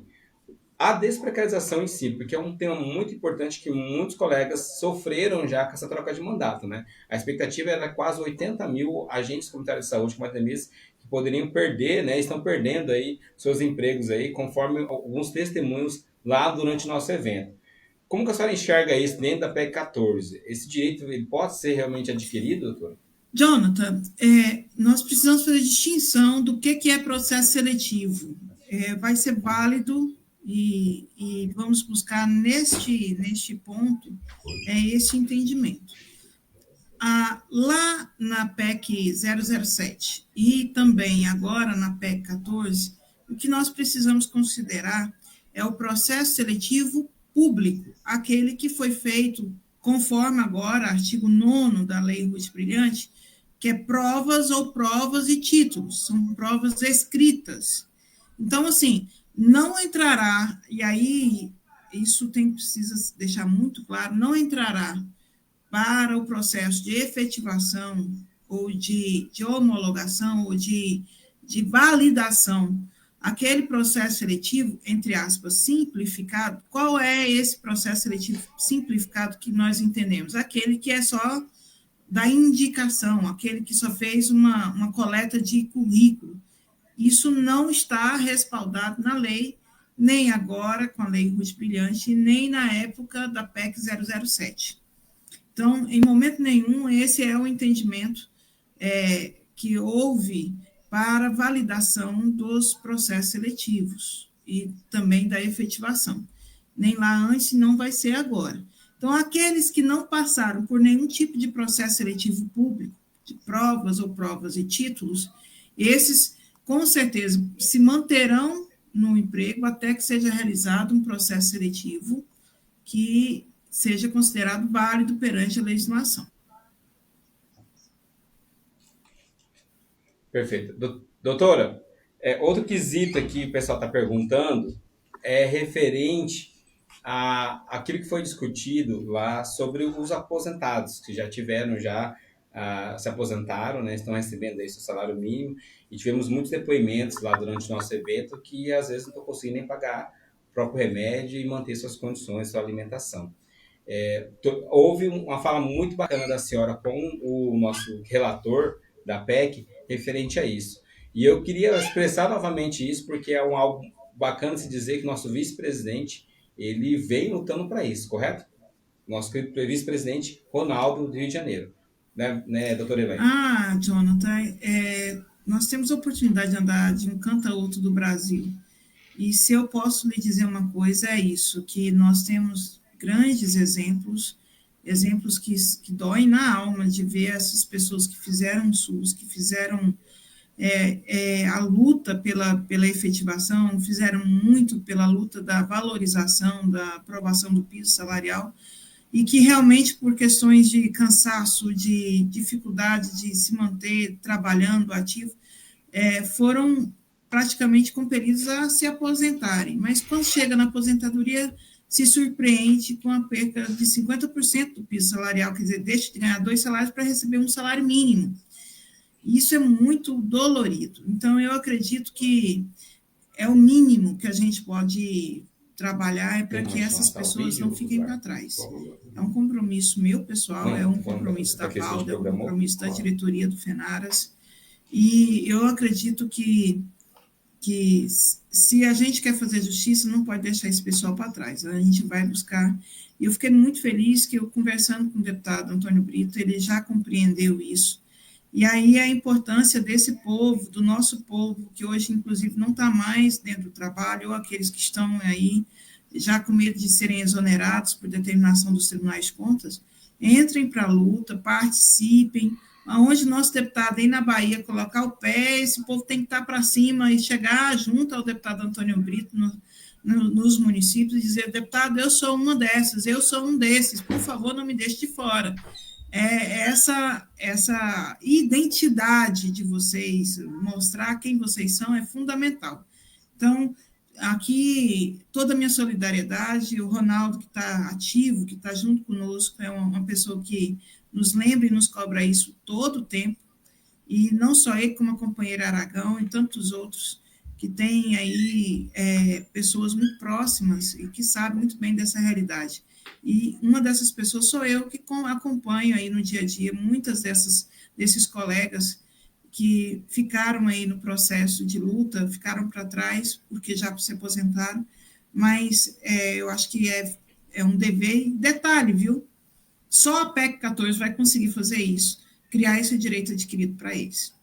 [SPEAKER 1] A desprecarização em si, porque é um tema muito importante que muitos colegas sofreram já com essa troca de mandato, né? A expectativa era quase 80 mil agentes comunitários de saúde com pandemias que poderiam perder, né? Estão perdendo aí seus empregos aí, conforme alguns testemunhos lá durante o nosso evento. Como que a senhora enxerga isso dentro da PEC 14? Esse direito ele pode ser realmente adquirido, doutor?
[SPEAKER 3] Jonathan, nós precisamos fazer distinção do que é processo seletivo. Vai ser válido e vamos buscar neste ponto esse entendimento. Lá na PEC 007 e também agora na PEC 14, o que nós precisamos considerar é o processo seletivo público, aquele que foi feito conforme agora, artigo 9º da Lei Ruth Brilhante, que é provas e títulos, são provas escritas. Então, assim, não entrará, e aí isso precisa deixar muito claro, não entrará para o processo de efetivação ou de homologação ou de validação aquele processo seletivo, entre aspas, simplificado. Qual é esse processo seletivo simplificado que nós entendemos? Aquele que é só da indicação, aquele que só fez uma coleta de currículo. Isso não está respaldado na lei, nem agora com a Lei Ruth Brilhante, nem na época da PEC 007. Então, em momento nenhum, esse é o entendimento que houve para validação dos processos seletivos e também da efetivação. Nem lá antes, não vai ser agora. Então, aqueles que não passaram por nenhum tipo de processo seletivo público, de provas e títulos, esses, com certeza, se manterão no emprego até que seja realizado um processo seletivo que seja considerado válido perante a legislação.
[SPEAKER 1] Perfeito. Doutora, outro quesito aqui que o pessoal está perguntando é referente aquilo que foi discutido lá sobre os aposentados, que já tiveram, se aposentaram, né, estão recebendo aí seu salário mínimo, e tivemos muitos depoimentos lá durante o nosso evento que às vezes não estão conseguindo nem pagar o próprio remédio e manter suas condições, sua alimentação. Houve uma fala muito bacana da senhora com o nosso relator da PEC referente a isso. E eu queria expressar novamente isso, porque é algo bacana se dizer que nosso vice-presidente ele vem lutando para isso, correto? Nosso vice-presidente Ronaldo, do Rio de Janeiro. Né, doutora Elaine?
[SPEAKER 3] Jonathan, nós temos a oportunidade de andar de um canto a outro do Brasil. E se eu posso lhe dizer uma coisa, é isso, que nós temos grandes exemplos que doem na alma de ver essas pessoas que fizeram o SUS, que fizeram a luta pela efetivação, fizeram muito pela luta da valorização, da aprovação do piso salarial, e que realmente, por questões de cansaço, de dificuldade de se manter trabalhando ativo, foram praticamente compelidos a se aposentarem. Mas quando chega na aposentadoria, se surpreende com a perca de 50% do piso salarial, quer dizer, deixa de ganhar 2 salários para receber um salário mínimo. Isso é muito dolorido. Então, eu acredito que é o mínimo que a gente pode trabalhar para que essas pessoas não fiquem para trás. É um compromisso meu, pessoal, é um compromisso da Valda, é um compromisso da diretoria do FENARAS, e eu acredito que se a gente quer fazer justiça, não pode deixar esse pessoal para trás, a gente vai buscar. E eu fiquei muito feliz que eu, conversando com o deputado Antônio Brito, ele já compreendeu isso, e aí a importância desse povo, do nosso povo, que hoje, inclusive, não está mais dentro do trabalho, ou aqueles que estão aí já com medo de serem exonerados por determinação dos tribunais de contas, entrem para a luta, participem. Aonde nosso deputado aí na Bahia colocar o pé, esse povo tem que estar para cima e chegar junto ao deputado Antônio Brito nos municípios e dizer, deputado, eu sou uma dessas, eu sou um desses, por favor, não me deixe de fora. Essa identidade de vocês, mostrar quem vocês são, é fundamental. Então, aqui, toda a minha solidariedade, o Ronaldo, que está ativo, que está junto conosco, é uma pessoa que nos lembra e nos cobra isso todo o tempo, e não só ele, como a companheira Aragão e tantos outros, que têm aí pessoas muito próximas e que sabem muito bem dessa realidade. E uma dessas pessoas sou eu, que acompanho aí no dia a dia muitas desses colegas que ficaram aí no processo de luta, ficaram para trás, porque já se aposentaram, mas eu acho que é um dever, detalhe, viu? Só a PEC 14 vai conseguir fazer isso, criar esse direito adquirido para eles.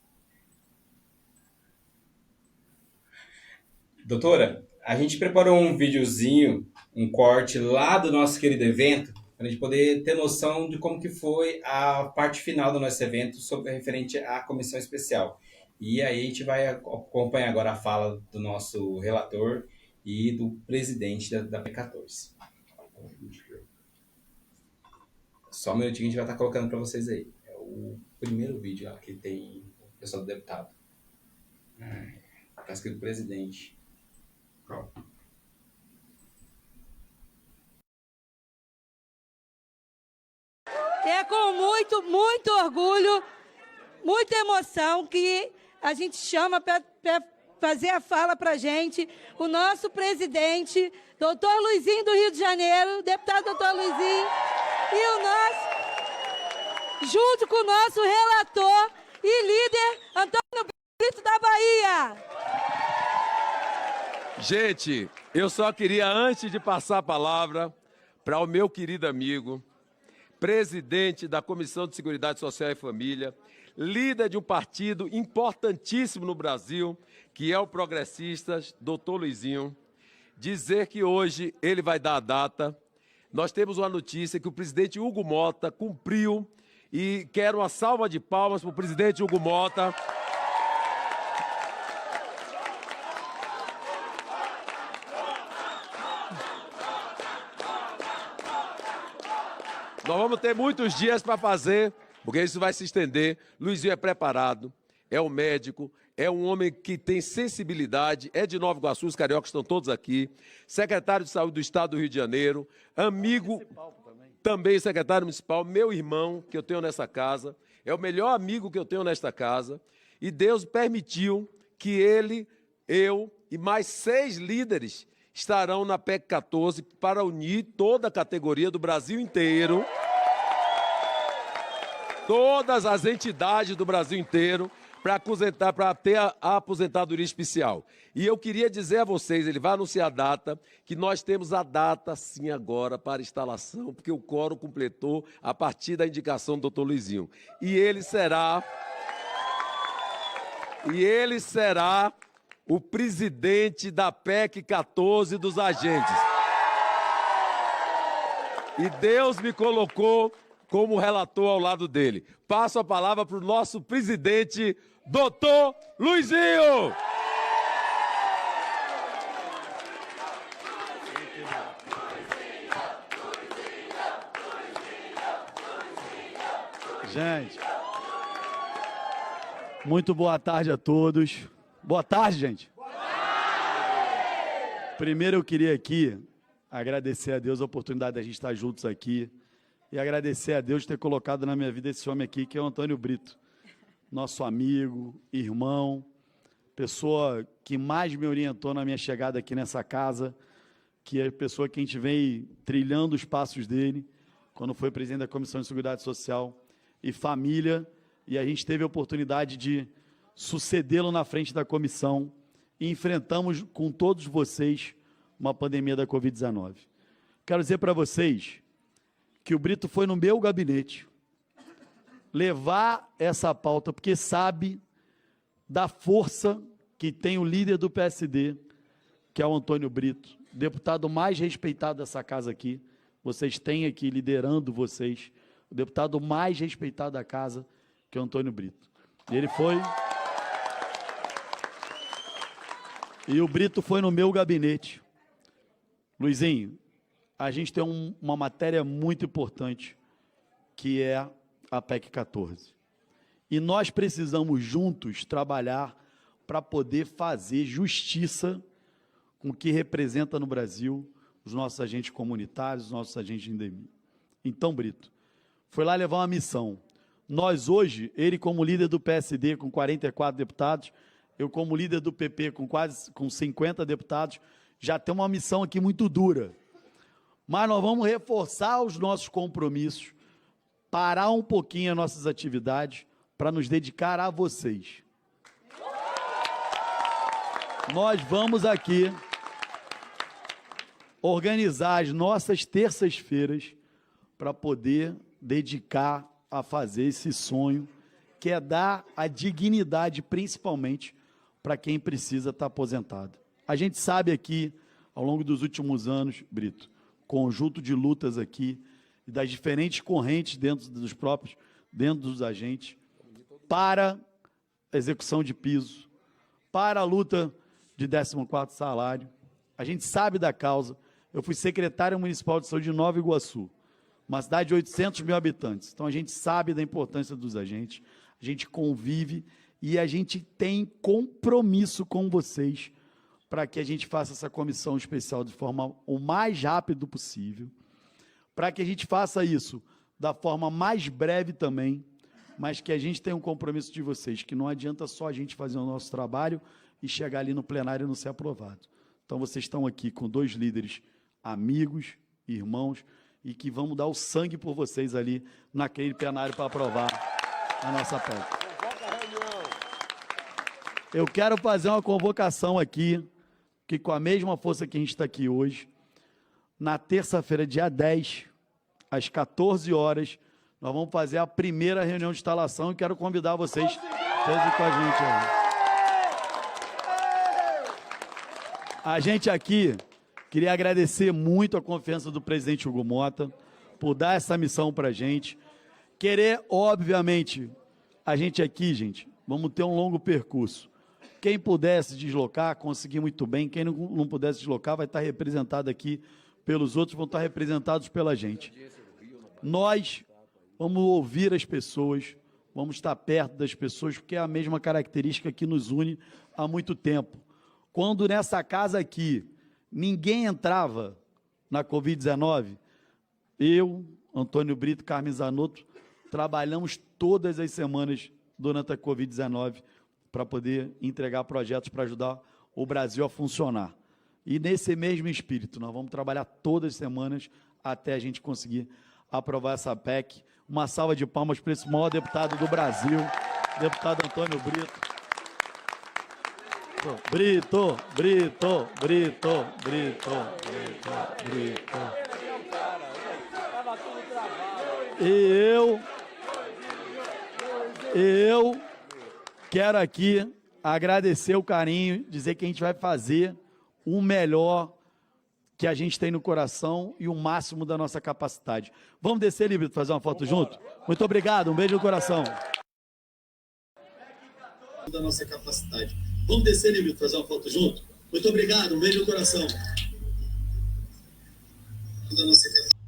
[SPEAKER 1] Doutora, a gente preparou um videozinho, um corte lá do nosso querido evento, para a gente poder ter noção de como que foi a parte final do nosso evento referente à comissão especial. E aí a gente vai acompanhar agora a fala do nosso relator e do presidente da P14. Só um minutinho, a gente vai estar colocando para vocês aí. É o primeiro vídeo lá que tem o pessoal do deputado. Está escrito presidente.
[SPEAKER 4] É com muito, muito orgulho, muita emoção que a gente chama para fazer a fala para a gente o nosso presidente, doutor Luizinho do Rio de Janeiro, deputado doutor Luizinho, e o nosso, junto com o nosso relator e líder, Antônio Brito da Bahia.
[SPEAKER 5] Gente, eu só queria, antes de passar a palavra para o meu querido amigo, presidente da Comissão de Seguridade Social e Família, líder de um partido importantíssimo no Brasil, que é o Progressistas, doutor Luizinho, dizer que hoje ele vai dar a data. Nós temos uma notícia que o presidente Hugo Mota cumpriu, e quero uma salva de palmas para o presidente Hugo Mota. Nós vamos ter muitos dias para fazer, porque isso vai se estender. Luizinho é preparado, é um médico, é um homem que tem sensibilidade, é de Nova Iguaçu, os cariocas estão todos aqui, secretário de Saúde do Estado do Rio de Janeiro, amigo, também secretário municipal, meu irmão que eu tenho nessa casa, é o melhor amigo que eu tenho nesta casa, e Deus permitiu que ele, eu e mais 6 líderes estarão na PEC 14 para unir toda a categoria do Brasil inteiro, todas as entidades do Brasil inteiro, para ter a aposentadoria especial. E eu queria dizer a vocês, ele vai anunciar a data, que nós temos a data, sim, agora, para instalação, porque o quórum completou a partir da indicação do doutor Luizinho. E ele será o presidente da PEC 14 dos agentes. E Deus me colocou como relator ao lado dele. Passo a palavra para o nosso presidente, doutor Luizinho.
[SPEAKER 6] Gente, muito boa tarde a todos. Boa tarde, gente. Primeiro eu queria aqui agradecer a Deus a oportunidade de a gente estar juntos aqui e agradecer a Deus de ter colocado na minha vida esse homem aqui, que é o Antônio Brito, nosso amigo, irmão, pessoa que mais me orientou na minha chegada aqui nessa casa, que é a pessoa que a gente vem trilhando os passos dele, quando foi presidente da Comissão de Seguridade Social e Família, e a gente teve a oportunidade de sucedê-lo na frente da comissão e enfrentamos com todos vocês uma pandemia da Covid-19. Quero dizer para vocês que o Brito foi no meu gabinete levar essa pauta, porque sabe da força que tem o líder do PSD, que é o Antônio Brito, deputado mais respeitado dessa casa aqui. Vocês têm aqui, liderando vocês, o deputado mais respeitado da casa, que é o Antônio Brito. E o Brito foi no meu gabinete. Luizinho, a gente tem uma matéria muito importante, que é a PEC 14. E nós precisamos juntos trabalhar para poder fazer justiça com o que representa no Brasil os nossos agentes comunitários, os nossos agentes de endemia. Então, Brito, foi lá levar uma missão. Nós hoje, ele como líder do PSD com 44 deputados, eu como líder do PP com 50 deputados, já temos uma missão aqui muito dura. Mas nós vamos reforçar os nossos compromissos, parar um pouquinho as nossas atividades para nos dedicar a vocês. Nós vamos aqui organizar as nossas terças-feiras para poder dedicar a fazer esse sonho, que é dar a dignidade, principalmente, para quem precisa estar aposentado. A gente sabe aqui, ao longo dos últimos anos, Brito, conjunto de lutas aqui, e das diferentes correntes dentro dos agentes, para a execução de piso, para a luta de 14º salário. A gente sabe da causa. Eu fui secretário municipal de saúde de Nova Iguaçu, uma cidade de 800 mil habitantes. Então, a gente sabe da importância dos agentes, a gente convive e a gente tem compromisso com vocês para que a gente faça essa comissão especial de forma o mais rápido possível, para que a gente faça isso da forma mais breve também, mas que a gente tenha um compromisso de vocês, que não adianta só a gente fazer o nosso trabalho e chegar ali no plenário e não ser aprovado. Então, vocês estão aqui com 2 líderes amigos, irmãos, e que vamos dar o sangue por vocês ali naquele plenário para aprovar a nossa PEC. Eu quero fazer uma convocação aqui, que com a mesma força que a gente está aqui hoje, na terça-feira, dia 10, às 14 horas, nós vamos fazer a primeira reunião de instalação e quero convidar vocês todos com a gente aí. A gente aqui queria agradecer muito a confiança do presidente Hugo Mota por dar essa missão para a gente. Querer, obviamente, a gente aqui, gente, vamos ter um longo percurso. Quem pudesse deslocar, conseguir muito bem. Quem não pudesse deslocar, vai estar representado aqui pelos outros, vão estar representados pela gente. Nós vamos ouvir as pessoas, vamos estar perto das pessoas, porque é a mesma característica que nos une há muito tempo. Quando nessa casa aqui ninguém entrava na Covid-19, eu, Antônio Brito, Carmen Zanotto, trabalhamos todas as semanas durante a Covid-19 para poder entregar projetos para ajudar o Brasil a funcionar. E nesse mesmo espírito, nós vamos trabalhar todas as semanas até a gente conseguir aprovar essa PEC. Uma salva de palmas para esse maior deputado do Brasil, deputado Antônio Brito. Brito. E eu quero aqui agradecer o carinho, dizer que a gente vai fazer o melhor que a gente tem no coração e o máximo da nossa capacidade. Vamos descer, Brito, fazer uma foto junto? Muito obrigado, um beijo no coração. Da nossa capacidade. Vamos descer, Brito, fazer uma foto junto? Muito obrigado, um beijo no coração. Da nossa capacidade.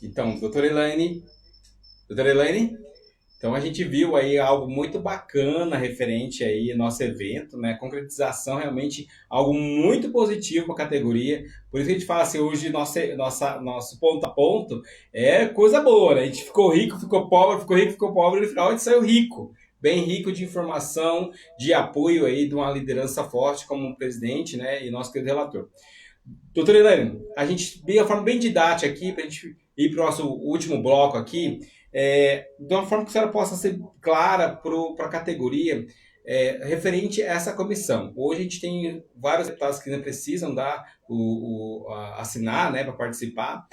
[SPEAKER 1] Então, doutora Elaine, então a gente viu aí algo muito bacana referente aí ao nosso evento, né? Concretização realmente algo muito positivo para a categoria. Por isso que a gente fala assim, hoje nosso ponto a ponto é coisa boa, né? A gente ficou rico, ficou pobre, ficou rico, ficou pobre, e no final a gente saiu rico. Bem rico de informação, de apoio aí de uma liderança forte como o presidente, né? E nosso querido relator. Doutora Elaine, a gente veio de forma bem didática aqui, para a gente ir para o nosso último bloco aqui, de uma forma que a senhora possa ser clara para a categoria, referente a essa comissão. Hoje a gente tem vários deputados que ainda precisam assinar, né, para participar.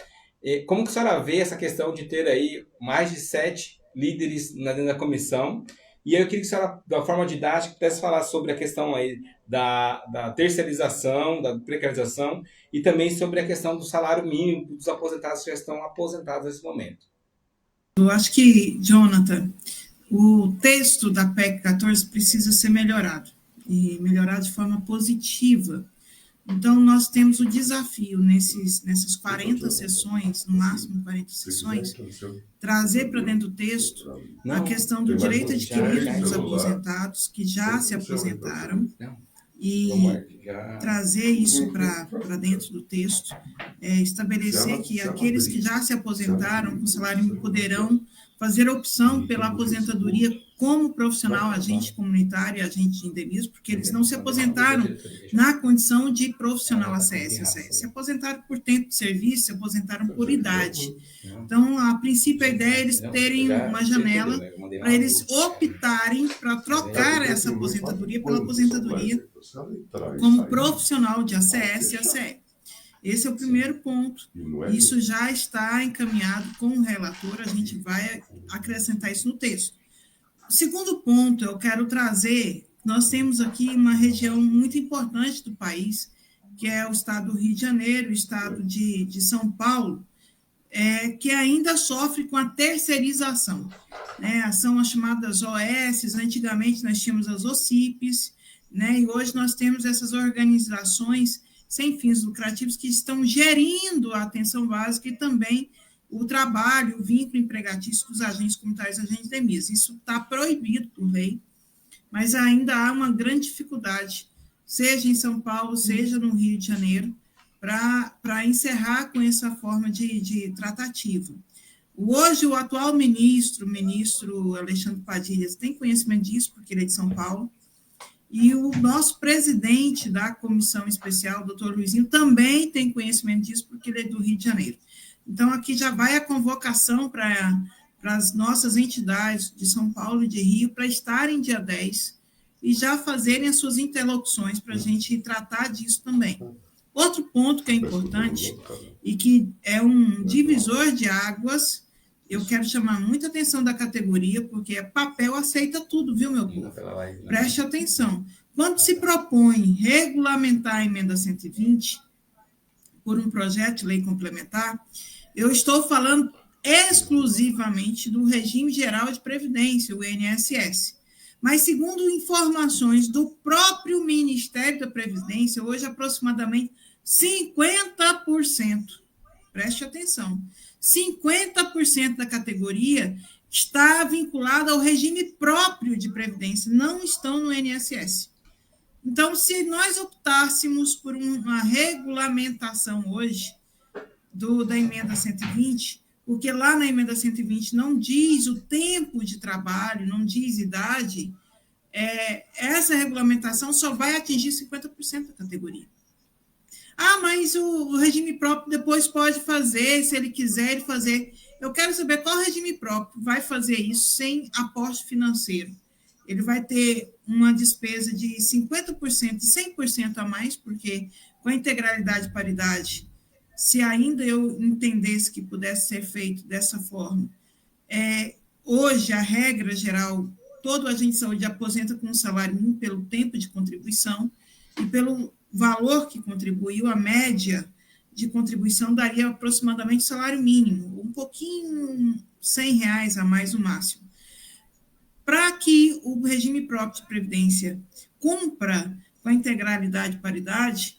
[SPEAKER 1] Como que a senhora vê essa questão de ter aí mais de 7 líderes dentro da comissão? E eu queria que a senhora, de uma forma didática, pudesse falar sobre a questão aí da terceirização, da precarização e também sobre a questão do salário mínimo dos aposentados que já estão aposentados nesse momento.
[SPEAKER 3] Eu acho que, Jonathan, o texto da PEC 14 precisa ser melhorado, e melhorado de forma positiva. Então, nós temos o desafio, nessas 40 sessões, no máximo 40 sessões, trazer para dentro do texto a questão do direito adquirido dos aposentados, que já se aposentaram, e trazer isso para dentro do texto, estabelecer que aqueles que já se aposentaram com salário mínimo poderão fazer opção pela aposentadoria como profissional, agente comunitário e agente de indenização, porque eles não se aposentaram na condição de profissional ACS, se aposentaram por tempo de serviço, se aposentaram por idade. Então, a princípio, a ideia é eles terem uma janela para eles optarem para trocar essa aposentadoria pela aposentadoria como profissional de ACS e ACE. Esse é o primeiro ponto. Isso já está encaminhado com o relator, a gente vai acrescentar isso no texto. O segundo ponto, eu quero trazer, nós temos aqui uma região muito importante do país, que é o estado do Rio de Janeiro, o estado de São Paulo, que ainda sofre com a terceirização, né? São as chamadas OS, antigamente nós tínhamos as OCIPs, né? E hoje nós temos essas organizações sem fins lucrativos que estão gerindo a atenção básica e também o trabalho, o vínculo empregatício dos agentes comunitários e agentes de MIS. Isso está proibido por lei, mas ainda há uma grande dificuldade, seja em São Paulo, seja no Rio de Janeiro, para encerrar com essa forma de tratativa. Hoje, o atual ministro Alexandre Padilha, tem conhecimento disso, porque ele é de São Paulo, e o nosso presidente da comissão especial, doutor Luizinho, também tem conhecimento disso, porque ele é do Rio de Janeiro. Então, aqui já vai a convocação para as nossas entidades de São Paulo e de Rio para estarem dia 10 e já fazerem as suas interlocuções para a gente tratar disso também. Outro ponto que é importante e que é um divisor de águas, eu quero chamar muita atenção da categoria, porque papel aceita tudo, viu, meu povo? Preste atenção. Quando se propõe regulamentar a emenda 120 por um projeto de lei complementar, eu estou falando exclusivamente do regime geral de previdência, o INSS. Mas, segundo informações do próprio Ministério da Previdência, hoje aproximadamente 50%, preste atenção, 50% da categoria está vinculada ao regime próprio de previdência, não estão no INSS. Então, se nós optássemos por uma regulamentação hoje da emenda 120, porque lá na emenda 120 não diz o tempo de trabalho, não diz idade, essa regulamentação só vai atingir 50% da categoria. Ah, mas o regime próprio depois pode fazer, se ele quiser ele fazer. Eu quero saber qual regime próprio vai fazer isso sem aporte financeiro. Ele vai ter uma despesa de 50% e 100% a mais, porque com a integralidade e paridade, se ainda eu entendesse que pudesse ser feito dessa forma, hoje a regra geral, todo agente de saúde aposenta com um salário mínimo pelo tempo de contribuição e pelo valor que contribuiu, a média de contribuição daria aproximadamente salário mínimo, um pouquinho, R$100 a mais no máximo. Para que o regime próprio de previdência cumpra com a integralidade e paridade,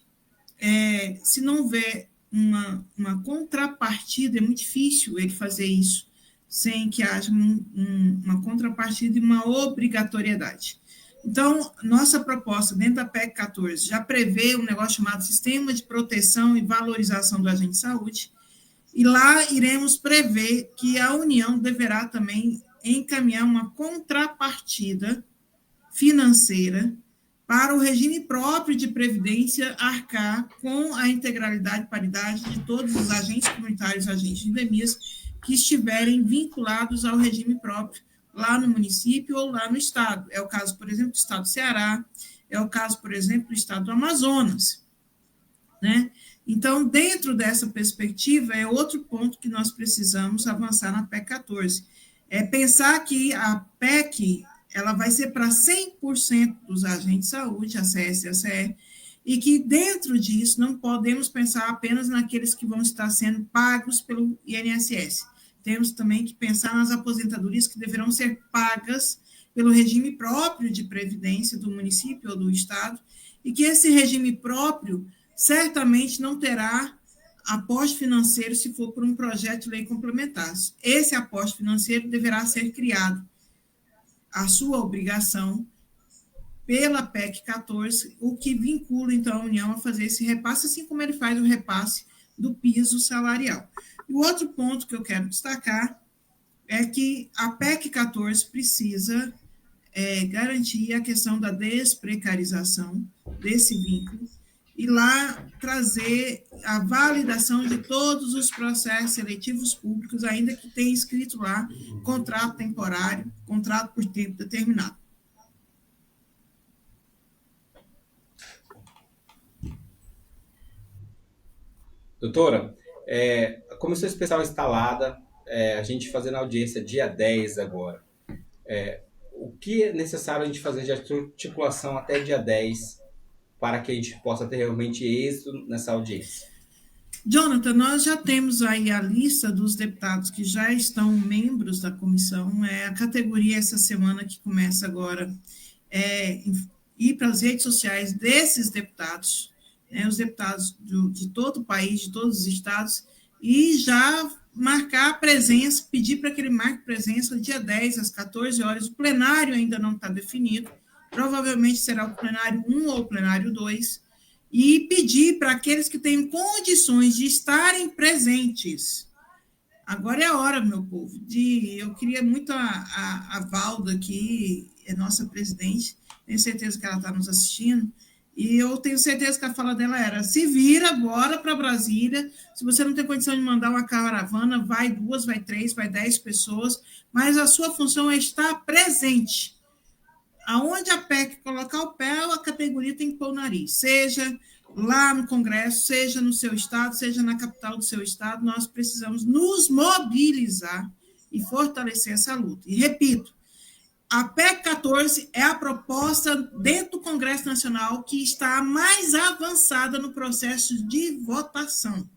[SPEAKER 3] se não houver uma contrapartida, é muito difícil ele fazer isso, sem que haja uma contrapartida e uma obrigatoriedade. Então, nossa proposta dentro da PEC 14 já prevê um negócio chamado Sistema de Proteção e Valorização do Agente de Saúde, e lá iremos prever que a União deverá também encaminhar uma contrapartida financeira para o regime próprio de previdência arcar com a integralidade e paridade de todos os agentes comunitários e agentes de endemias que estiverem vinculados ao regime próprio lá no município ou lá no estado. É o caso, por exemplo, do estado do Ceará, é o caso, por exemplo, do estado do Amazonas, né? Então, dentro dessa perspectiva, é outro ponto que nós precisamos avançar na PEC 14. É pensar que a PEC ela vai ser para 100% dos agentes de saúde, a CS e a CE, e que dentro disso não podemos pensar apenas naqueles que vão estar sendo pagos pelo INSS. Temos também que pensar nas aposentadorias que deverão ser pagas pelo regime próprio de previdência do município ou do estado, e que esse regime próprio certamente não terá aporte financeiro se for por um projeto de lei complementar. Esse aporte financeiro deverá ser criado, a sua obrigação, pela PEC 14, o que vincula, então, a União a fazer esse repasse, assim como ele faz o repasse do piso salarial. E o outro ponto que eu quero destacar é que a PEC 14 precisa garantir a questão da desprecarização desse vínculo e lá trazer a validação de todos os processos seletivos públicos, ainda que tenha escrito lá contrato temporário, contrato por tempo determinado.
[SPEAKER 1] Doutora, a Comissão Especial instalada, a gente fazendo audiência dia 10 agora. O que é necessário a gente fazer de articulação até dia 10 para que a gente possa ter realmente êxito nessa audiência?
[SPEAKER 3] Jonathan, nós já temos aí a lista dos deputados que já estão membros da comissão. A categoria essa semana que começa agora ir para as redes sociais desses deputados, os deputados de todo o país, de todos os estados, e já marcar a presença, pedir para que ele marque presença dia 10, às 14 horas. O plenário ainda não está definido, provavelmente será o plenário 1 ou o plenário 2, e pedir para aqueles que têm condições de estarem presentes. Agora é a hora, meu povo, eu queria muito a Valda aqui, é nossa presidente, tenho certeza que ela está nos assistindo, e eu tenho certeza que a fala dela era: se vira, bora para Brasília, se você não tem condição de mandar uma caravana, vai 2, vai 3, vai 10 pessoas, mas a sua função é estar presente. Aonde a PEC colocar o pé, a categoria tem que pôr o nariz, seja lá no Congresso, seja no seu estado, seja na capital do seu estado. Nós precisamos nos mobilizar e fortalecer essa luta. E repito, a PEC 14 é a proposta dentro do Congresso Nacional que está mais avançada no processo de votação.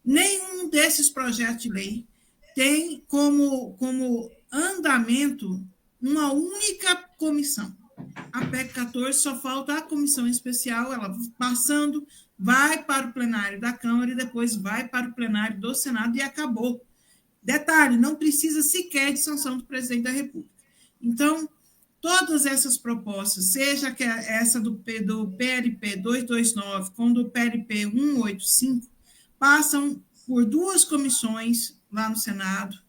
[SPEAKER 3] Nenhum desses projetos de lei tem como andamento uma única comissão. A PEC 14 só falta a comissão especial, ela passando, vai para o plenário da Câmara e depois vai para o plenário do Senado e acabou. Detalhe, não precisa sequer de sanção do presidente da República. Então, todas essas propostas, seja essa do PLP 229 como do PLP 185, passam por 2 comissões lá no Senado,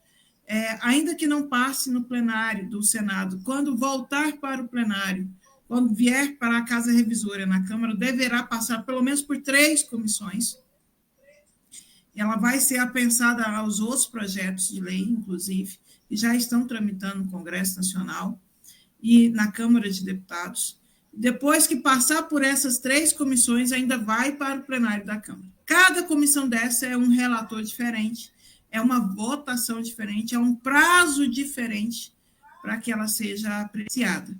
[SPEAKER 3] ainda que não passe no plenário do Senado, quando voltar para o plenário, quando vier para a Casa Revisora na Câmara, deverá passar pelo menos por 3 comissões. Ela vai ser apensada aos outros projetos de lei, inclusive, que já estão tramitando no Congresso Nacional e na Câmara de Deputados. Depois que passar por essas 3 comissões, ainda vai para o plenário da Câmara. Cada comissão dessa é um relator diferente, é uma votação diferente, é um prazo diferente para que ela seja apreciada.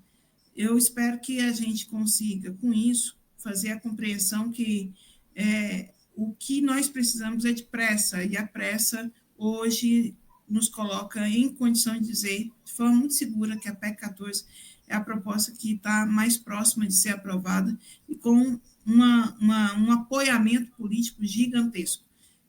[SPEAKER 3] Eu espero que a gente consiga, com isso, fazer a compreensão que o que nós precisamos é de pressa, e a pressa hoje nos coloca em condição de dizer, de forma muito segura, que a PEC 14 é a proposta que está mais próxima de ser aprovada e com um apoiamento político gigantesco,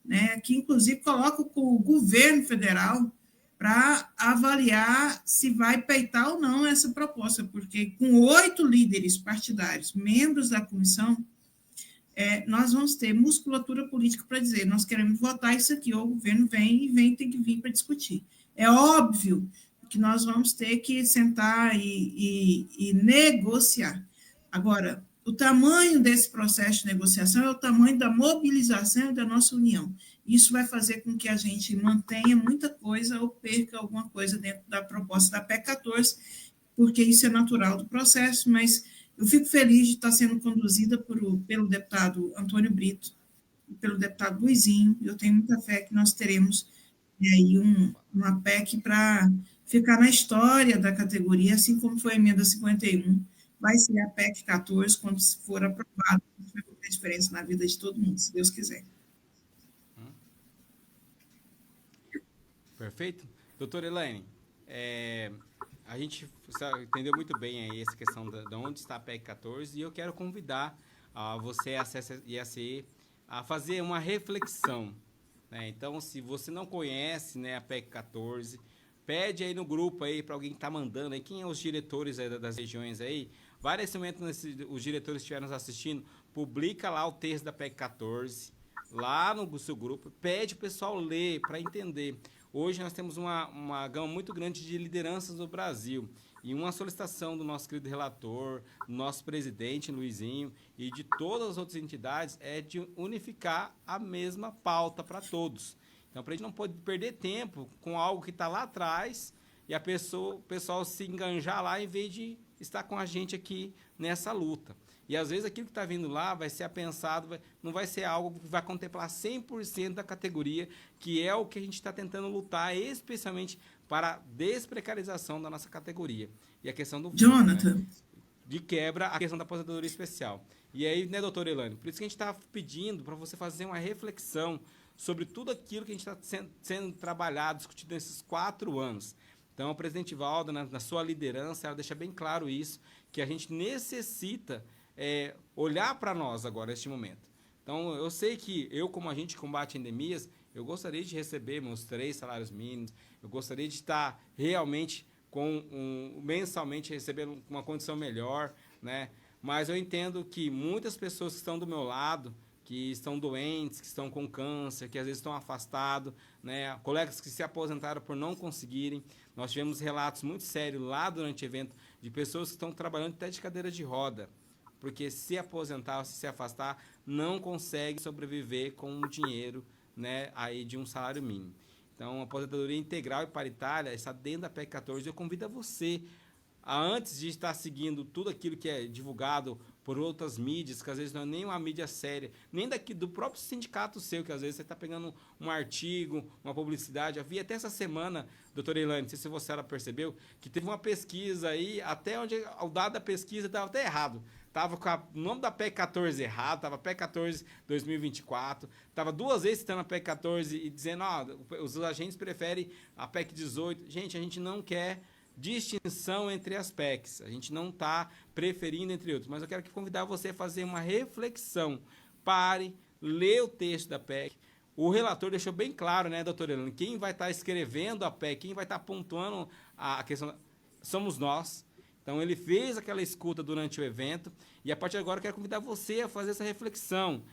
[SPEAKER 3] né, que inclusive coloca o governo federal para avaliar se vai peitar ou não essa proposta, porque com 8 líderes partidários, membros da comissão, nós vamos ter musculatura política para dizer, nós queremos votar isso aqui, ou o governo tem que vir para discutir. É óbvio que nós vamos ter que sentar e negociar. Agora, o tamanho desse processo de negociação é o tamanho da mobilização da nossa união. Isso vai fazer com que a gente mantenha muita coisa ou perca alguma coisa dentro da proposta da PEC 14, porque isso é natural do processo, mas eu fico feliz de estar sendo conduzida pelo deputado Antônio Brito e pelo deputado Luizinho. Eu tenho muita fé que nós teremos aí uma PEC para ficar na história da categoria, assim como foi a emenda 51, vai ser a PEC 14, quando for aprovada, vai fazer diferença na vida de todo mundo, se Deus quiser.
[SPEAKER 1] Perfeito. Doutora Elaine, a gente entendeu muito bem aí essa questão de onde está a PEC 14 e eu quero convidar você e a CE a fazer uma reflexão, né? Então, se você não conhece, né, a PEC 14, pede aí no grupo aí para alguém que está mandando aí, quem é os diretores aí das regiões aí, vai nesse momento, os diretores que estiverem nos assistindo, publica lá o texto da PEC 14, lá no seu grupo, pede o pessoal ler para entender. Hoje nós temos uma gama muito grande de lideranças no Brasil e uma solicitação do nosso querido relator, do nosso presidente Luizinho e de todas as outras entidades é de unificar a mesma pauta para todos. Então, para a gente não pode perder tempo com algo que está lá atrás e o pessoal se enganjar lá em vez de estar com a gente aqui nessa luta. E, às vezes, aquilo que está vindo lá vai ser apensado, não vai ser algo que vai contemplar 100% da categoria, que é o que a gente está tentando lutar, especialmente para a desprecarização da nossa categoria. E a questão do...
[SPEAKER 3] Jonathan.
[SPEAKER 1] Né, de quebra, a questão da aposentadoria especial. E aí, né, doutora Elaine, por isso que a gente está pedindo para você fazer uma reflexão sobre tudo aquilo que a gente está sendo trabalhado, discutido nesses 4 anos. Então, o presidente Valdo, na sua liderança, ela deixa bem claro isso, que a gente necessita olhar para nós agora, neste momento. Então, eu sei que eu, como agente de combate a endemias, eu gostaria de receber meus 3 salários mínimos, eu gostaria de estar realmente mensalmente recebendo uma condição melhor, né? Mas eu entendo que muitas pessoas que estão do meu lado, que estão doentes, que estão com câncer, que às vezes estão afastados, né? Colegas que se aposentaram por não conseguirem. Nós tivemos relatos muito sérios lá durante o evento de pessoas que estão trabalhando até de cadeira de roda, porque se aposentar ou se afastar, não consegue sobreviver com o dinheiro, né, aí de um salário mínimo. Então, a aposentadoria integral e paritária está dentro da PEC 14. Eu convido a você, antes de estar seguindo tudo aquilo que é divulgado por outras mídias, que às vezes não é nem uma mídia séria, nem do próprio sindicato seu, que às vezes você está pegando um artigo, uma publicidade. Havia até essa semana, doutora Elaine, não sei se você percebeu, que teve uma pesquisa aí, até onde o dado da pesquisa estava até errado. Estava com o nome da PEC 14 errado, estava PEC 14 2024, estava 2 vezes citando a PEC 14 e dizendo, os agentes preferem a PEC 18. Gente, a gente não quer distinção entre as PECs. A gente não está preferindo entre outros, mas eu quero convidar você a fazer uma reflexão. Pare, lê o texto da PEC. O relator deixou bem claro, né, doutora Helena, quem vai estar escrevendo a PEC, quem vai estar pontuando a questão, somos nós. Então, ele fez aquela escuta durante o evento, e a partir de agora eu quero convidar você a fazer essa reflexão.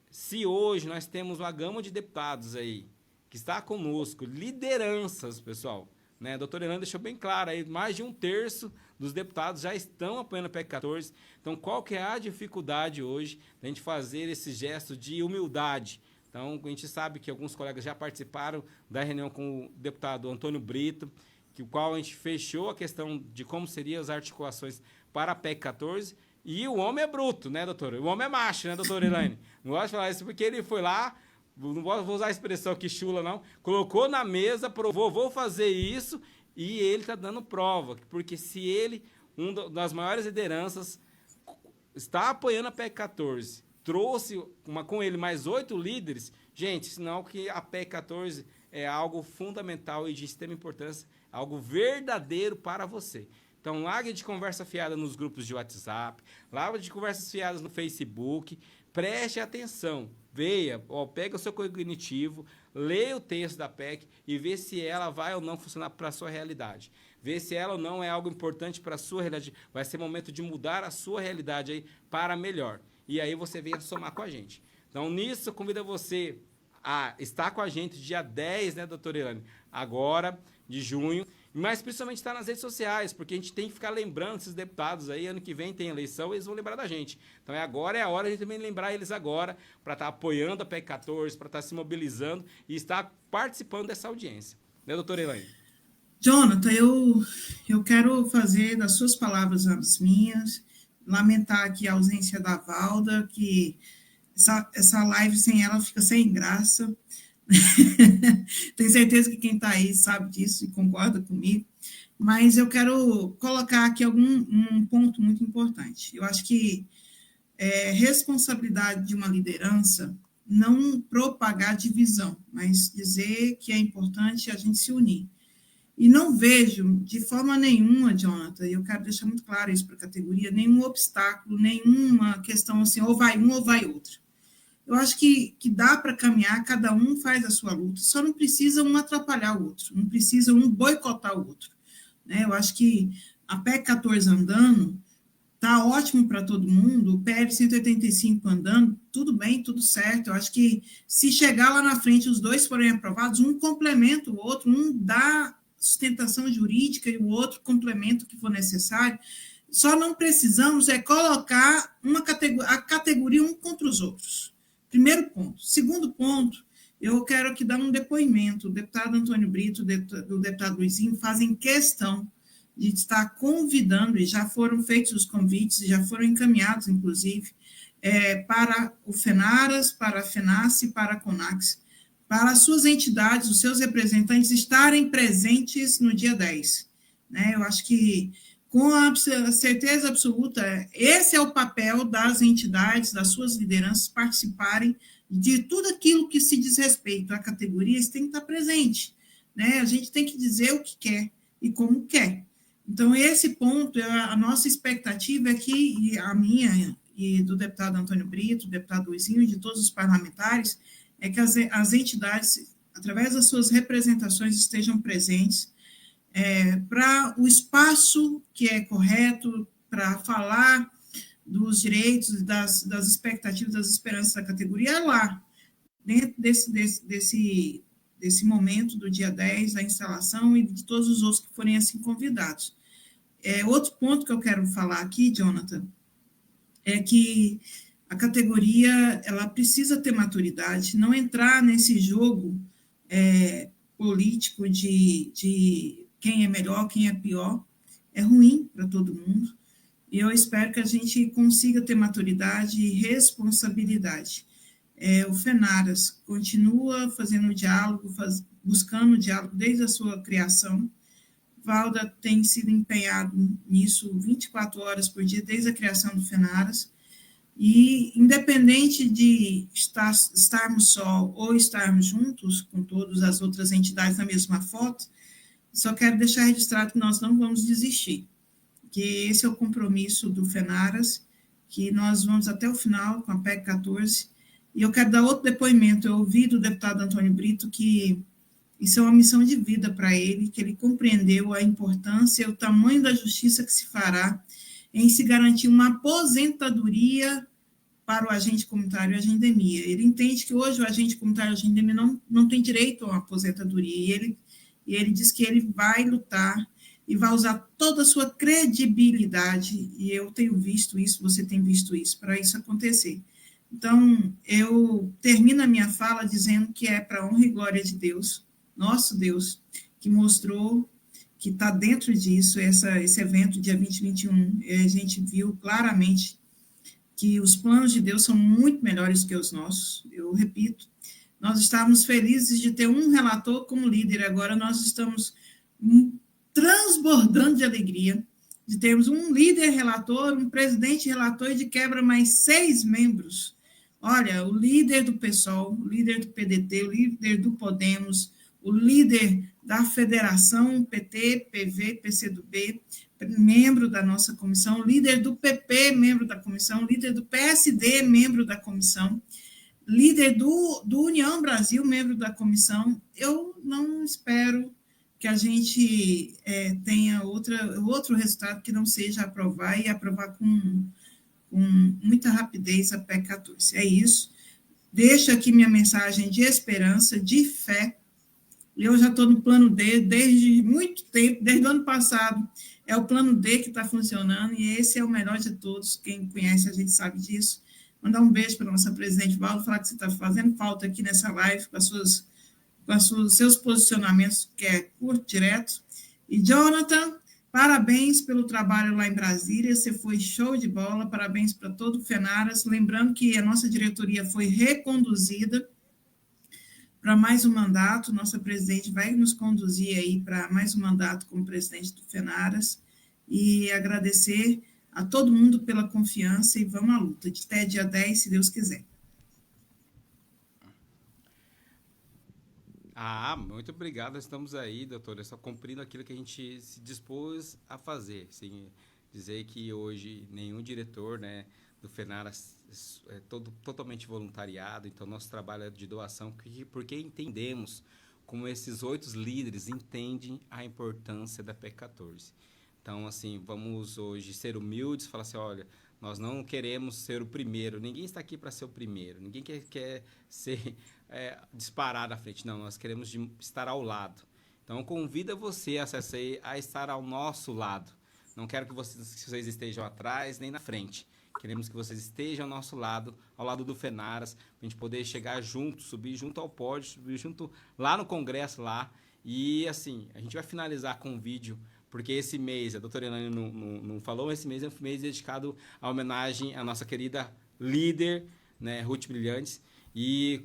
[SPEAKER 1] Se hoje nós temos uma gama de deputados aí, que está conosco, lideranças, pessoal, né? A doutora Helena deixou bem claro, aí mais de 1/3 dos deputados já estão apoiando a PEC 14. Então, qual que é a dificuldade hoje da gente fazer esse gesto de humildade? Então, a gente sabe que alguns colegas já participaram da reunião com o deputado Antônio Brito, que o qual a gente fechou a questão de como seriam as articulações para a PEC 14, e o homem é bruto, né, doutora? O homem é macho, né, doutora Elaine? Não gosto de falar isso porque ele foi lá, não vou usar a expressão que chula, não, colocou na mesa, provou, vou fazer isso, e ele está dando prova, porque se ele, das maiores lideranças, está apoiando a PEC 14, trouxe com ele mais 8 líderes, gente, sinal que a PEC 14 é algo fundamental e de extrema importância, algo verdadeiro para você. Então, largue de conversa fiada nos grupos de WhatsApp, largue de conversas fiadas no Facebook, preste atenção, veja, pega o seu cognitivo, leia o texto da PEC e vê se ela vai ou não funcionar para a sua realidade. Vê se ela ou não é algo importante para a sua realidade. Vai ser momento de mudar a sua realidade aí para melhor. E aí você venha somar com a gente. Então, nisso, eu convido você a estar com a gente dia 10, né, doutora Elaine? Agora, de junho, mas principalmente estar nas redes sociais, porque a gente tem que ficar lembrando esses deputados aí, ano que vem tem eleição, eles vão lembrar da gente. Então, agora é a hora de a gente também lembrar eles agora, para estar apoiando a PEC 14, para estar se mobilizando e estar participando dessa audiência. Né, doutora Elaine?
[SPEAKER 3] Jonathan, eu quero fazer das suas palavras as minhas, lamentar aqui a ausência da Valda, que essa live sem ela fica sem graça. Tenho certeza que quem está aí sabe disso e concorda comigo, mas eu quero colocar aqui um ponto muito importante. Eu acho que é responsabilidade de uma liderança não propagar divisão, mas dizer que é importante a gente se unir. E não vejo, de forma nenhuma, Jonathan, e eu quero deixar muito claro isso para a categoria, nenhum obstáculo, nenhuma questão assim, ou vai um ou vai outro. Eu acho que dá para caminhar, cada um faz a sua luta, só não precisa um atrapalhar o outro, não precisa um boicotar o outro. Né? Eu acho que a PEC 14 andando está ótimo para todo mundo, o PL 185 andando, tudo bem, tudo certo. Eu acho que se chegar lá na frente, os dois forem aprovados, um complementa o outro, um dá sustentação jurídica e o outro complemento que for necessário. Só não precisamos colocar a categoria um contra os outros. Primeiro ponto. Segundo ponto, eu quero aqui dar um depoimento. O deputado Antônio Brito, o deputado Luizinho, fazem questão de estar convidando, e já foram feitos os convites, já foram encaminhados, inclusive, para o FENARAS, para a FENACE e para a CONAX, para as suas entidades, os seus representantes estarem presentes no dia 10. Né? Eu acho que, com a certeza absoluta, esse é o papel das entidades, das suas lideranças, participarem de tudo aquilo que se diz respeito à categoria, isso tem que estar presente. Né? A gente tem que dizer o que quer e como quer. Então, esse ponto, a nossa expectativa é que, e a minha e do deputado Antônio Brito, do deputado Luizinho e de todos os parlamentares, é que as entidades, através das suas representações, estejam presentes para o espaço que é correto, para falar dos direitos, das expectativas, das esperanças da categoria, lá, dentro desse momento do dia 10, da instalação, e de todos os outros que forem assim convidados. Outro ponto que eu quero falar aqui, Jonathan, é que a categoria ela precisa ter maturidade, não entrar nesse jogo político de quem é melhor, quem é pior, é ruim para todo mundo, e eu espero que a gente consiga ter maturidade e responsabilidade. O FENARAS continua fazendo diálogo, buscando o diálogo desde a sua criação. Valda tem sido empenhado nisso 24 horas por dia, desde a criação do FENARAS, e independente de estarmos só ou estarmos juntos com todas as outras entidades na mesma foto, Só quero deixar registrado que nós não vamos desistir, que esse é o compromisso do FENARAS, que nós vamos até o final com a PEC 14. E eu quero dar outro depoimento. Eu ouvi do deputado Antônio Brito que isso é uma missão de vida para ele, que ele compreendeu a importância e o tamanho da justiça que se fará em se garantir uma aposentadoria para o agente comunitário e agendemia. Ele entende que hoje o agente comunitário e agendemia não tem direito a uma aposentadoria, e ele diz que ele vai lutar e vai usar toda a sua credibilidade, e eu tenho visto isso, você tem visto isso, para isso acontecer. Então, eu termino a minha fala dizendo que é para a honra e glória de Deus, nosso Deus, que mostrou que está dentro disso, esse evento, dia 20 e 21, a gente viu claramente que os planos de Deus são muito melhores que os nossos. Eu repito, nós estávamos felizes de ter um relator como líder, agora nós estamos transbordando de alegria de termos um líder relator, um presidente relator e de quebra mais 6 membros. Olha, o líder do PSOL, o líder do PDT, o líder do Podemos, o líder da Federação PT, PV, PCdoB, membro da nossa comissão, o líder do PP, membro da comissão, o líder do PSD, membro da comissão, líder do União Brasil, membro da comissão. Eu não espero que a gente tenha outro resultado que não seja aprovar e aprovar com muita rapidez a PEC 14. É isso. Deixo aqui minha mensagem de esperança, de fé. Eu já estou no plano D desde muito tempo, desde o ano passado. É o plano D que está funcionando e esse é o melhor de todos. Quem conhece a gente sabe disso. Mandar um beijo para a nossa presidente Valdo, falar que você está fazendo falta aqui nessa live com os seus posicionamentos, que é curto, direto. E, Jonathan, parabéns pelo trabalho lá em Brasília, você foi show de bola, parabéns para todo o FENARAS. Lembrando que a nossa diretoria foi reconduzida para mais um mandato, nossa presidente vai nos conduzir aí para mais um mandato como presidente do FENARAS, e agradecer a todo mundo pela confiança e vamos à luta, até dia 10, se Deus quiser.
[SPEAKER 1] Muito obrigado, estamos aí, doutora, só cumprindo aquilo que a gente se dispôs a fazer, assim, dizer que hoje nenhum diretor, né, do FENARAS é totalmente voluntariado, então nosso trabalho é de doação, porque entendemos como esses 8 líderes entendem a importância da PEC 14. Então, assim, vamos hoje ser humildes, falar assim, olha, nós não queremos ser o primeiro, ninguém está aqui para ser o primeiro, ninguém quer ser disparar na frente, não, nós queremos estar ao lado. Então, convido você, a estar ao nosso lado. Não quero que vocês estejam atrás nem na frente. Queremos que vocês estejam ao nosso lado, ao lado do FENARAS, para a gente poder chegar junto, subir junto ao pódio, subir junto lá no Congresso, lá. E, assim, a gente vai finalizar com um vídeo, porque esse mês, a doutora Elaine não falou, esse mês é um mês dedicado à homenagem à nossa querida líder, né, Ruth Brilhantes. E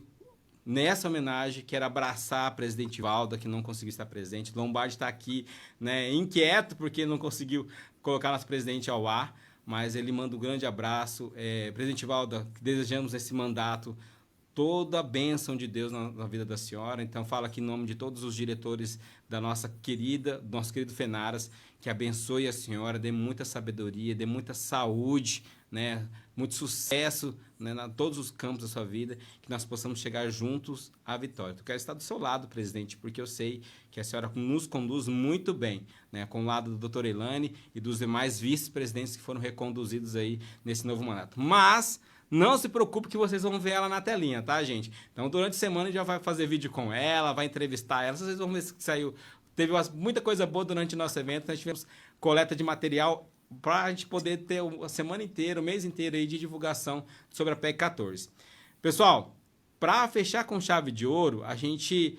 [SPEAKER 1] nessa homenagem, quero abraçar a presidente Valda, que não conseguiu estar presente. Lombardi está aqui, né, inquieto, porque não conseguiu colocar nosso presidente ao ar, mas ele manda um grande abraço. Presidente Valda, desejamos esse mandato toda a bênção de Deus na vida da senhora. Então, falo aqui em nome de todos os diretores do nosso querido FENARAS, que abençoe a senhora, dê muita sabedoria, dê muita saúde, né, muito sucesso, né, em todos os campos da sua vida, que nós possamos chegar juntos à vitória. Eu quero estar do seu lado, presidente, porque eu sei que a senhora nos conduz muito bem, né, com o lado da doutora Elaine e dos demais vice-presidentes que foram reconduzidos aí nesse novo mandato. Mas não se preocupe que vocês vão ver ela na telinha, tá, gente? Então, durante a semana, a gente já vai fazer vídeo com ela, vai entrevistar ela. Vocês vão ver que saiu. Teve muita coisa boa durante o nosso evento. Nós tivemos coleta de material para a gente poder ter a semana inteira, o mês inteiro aí de divulgação sobre a PEC 14. Pessoal, para fechar com chave de ouro, a gente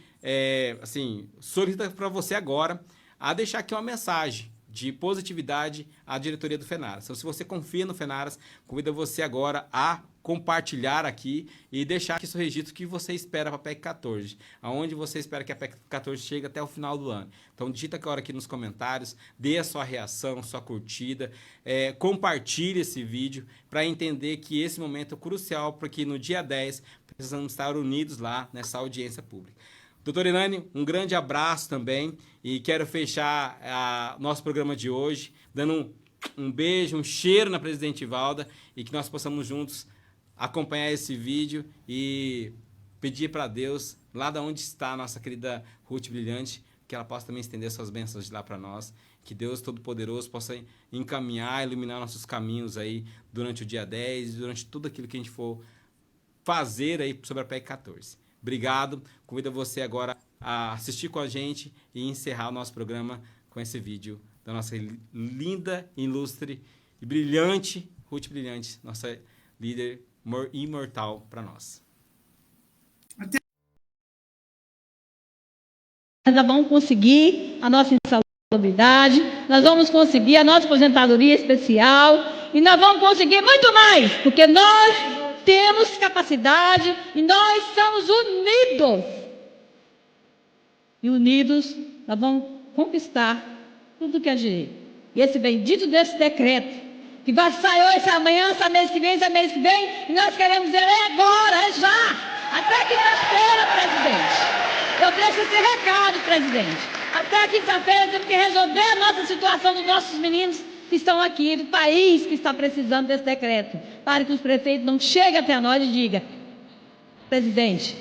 [SPEAKER 1] solicita para você agora a deixar aqui uma mensagem de positividade à diretoria do FENARAS. Então, se você confia no FENARAS, convido você agora a compartilhar aqui e deixar aqui seu registro que você espera para a PEC 14, aonde você espera que a PEC 14 chegue até o final do ano. Então, digita agora aqui nos comentários, dê a sua reação, sua curtida, compartilhe esse vídeo para entender que esse momento é crucial, porque no dia 10 precisamos estar unidos lá nessa audiência pública. Doutora Elaine, um grande abraço também e quero fechar nosso programa de hoje dando um beijo, um cheiro na Presidente Valda e que nós possamos juntos acompanhar esse vídeo e pedir para Deus, lá de onde está a nossa querida Ruth Brilhante, que ela possa também estender suas bênçãos de lá para nós, que Deus Todo-Poderoso possa encaminhar, iluminar nossos caminhos aí durante o dia 10 e durante tudo aquilo que a gente for fazer aí sobre a PEC 14. Obrigado, convido você agora a assistir com a gente e encerrar o nosso programa com esse vídeo da nossa linda, ilustre e brilhante Ruth Brilhante, nossa líder imortal para nós.
[SPEAKER 7] Nós vamos conseguir a nossa insalubridade, nós vamos conseguir a nossa aposentadoria especial e nós vamos conseguir muito mais, porque nós temos capacidade e nós somos unidos. E unidos nós vamos conquistar tudo que é direito. E esse bendito desse decreto, que vai sair hoje, amanhã, mês que vem, e nós queremos dizer agora, é já, até quinta-feira, presidente. Eu deixo esse recado, presidente. Até quinta-feira temos que resolver a nossa situação dos nossos meninos que estão aqui, do país que está precisando desse decreto, para que os prefeitos não cheguem até nós e digam: presidente,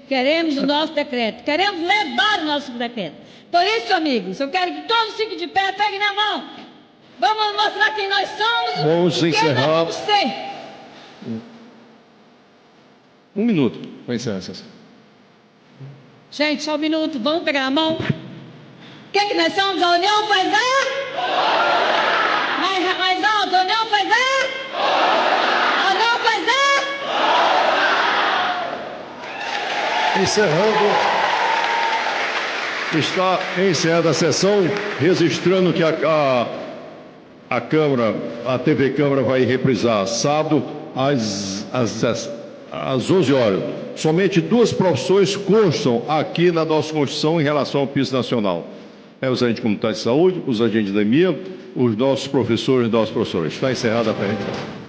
[SPEAKER 7] queremos o nosso decreto, queremos levar o nosso decreto. Por isso, amigos, eu quero que todos fiquem de pé, peguem na mão. Vamos mostrar quem nós somos.
[SPEAKER 8] Vamos encerrar. Um minuto para encerrar essa sessão.
[SPEAKER 7] Gente, só um minuto, vamos pegar a mão. O que nós somos? A União faz mais alto, a União faz a União faz
[SPEAKER 8] Encerrando. Está encerrada a sessão, registrando que a Câmara, a TV Câmara vai reprisar sábado às 11 horas. Somente duas profissões constam aqui na nossa Constituição em relação ao piso nacional. Os agentes comunitários de saúde, os agentes da EMEA, os nossos professores e nossos professores. Está encerrada a pergunta.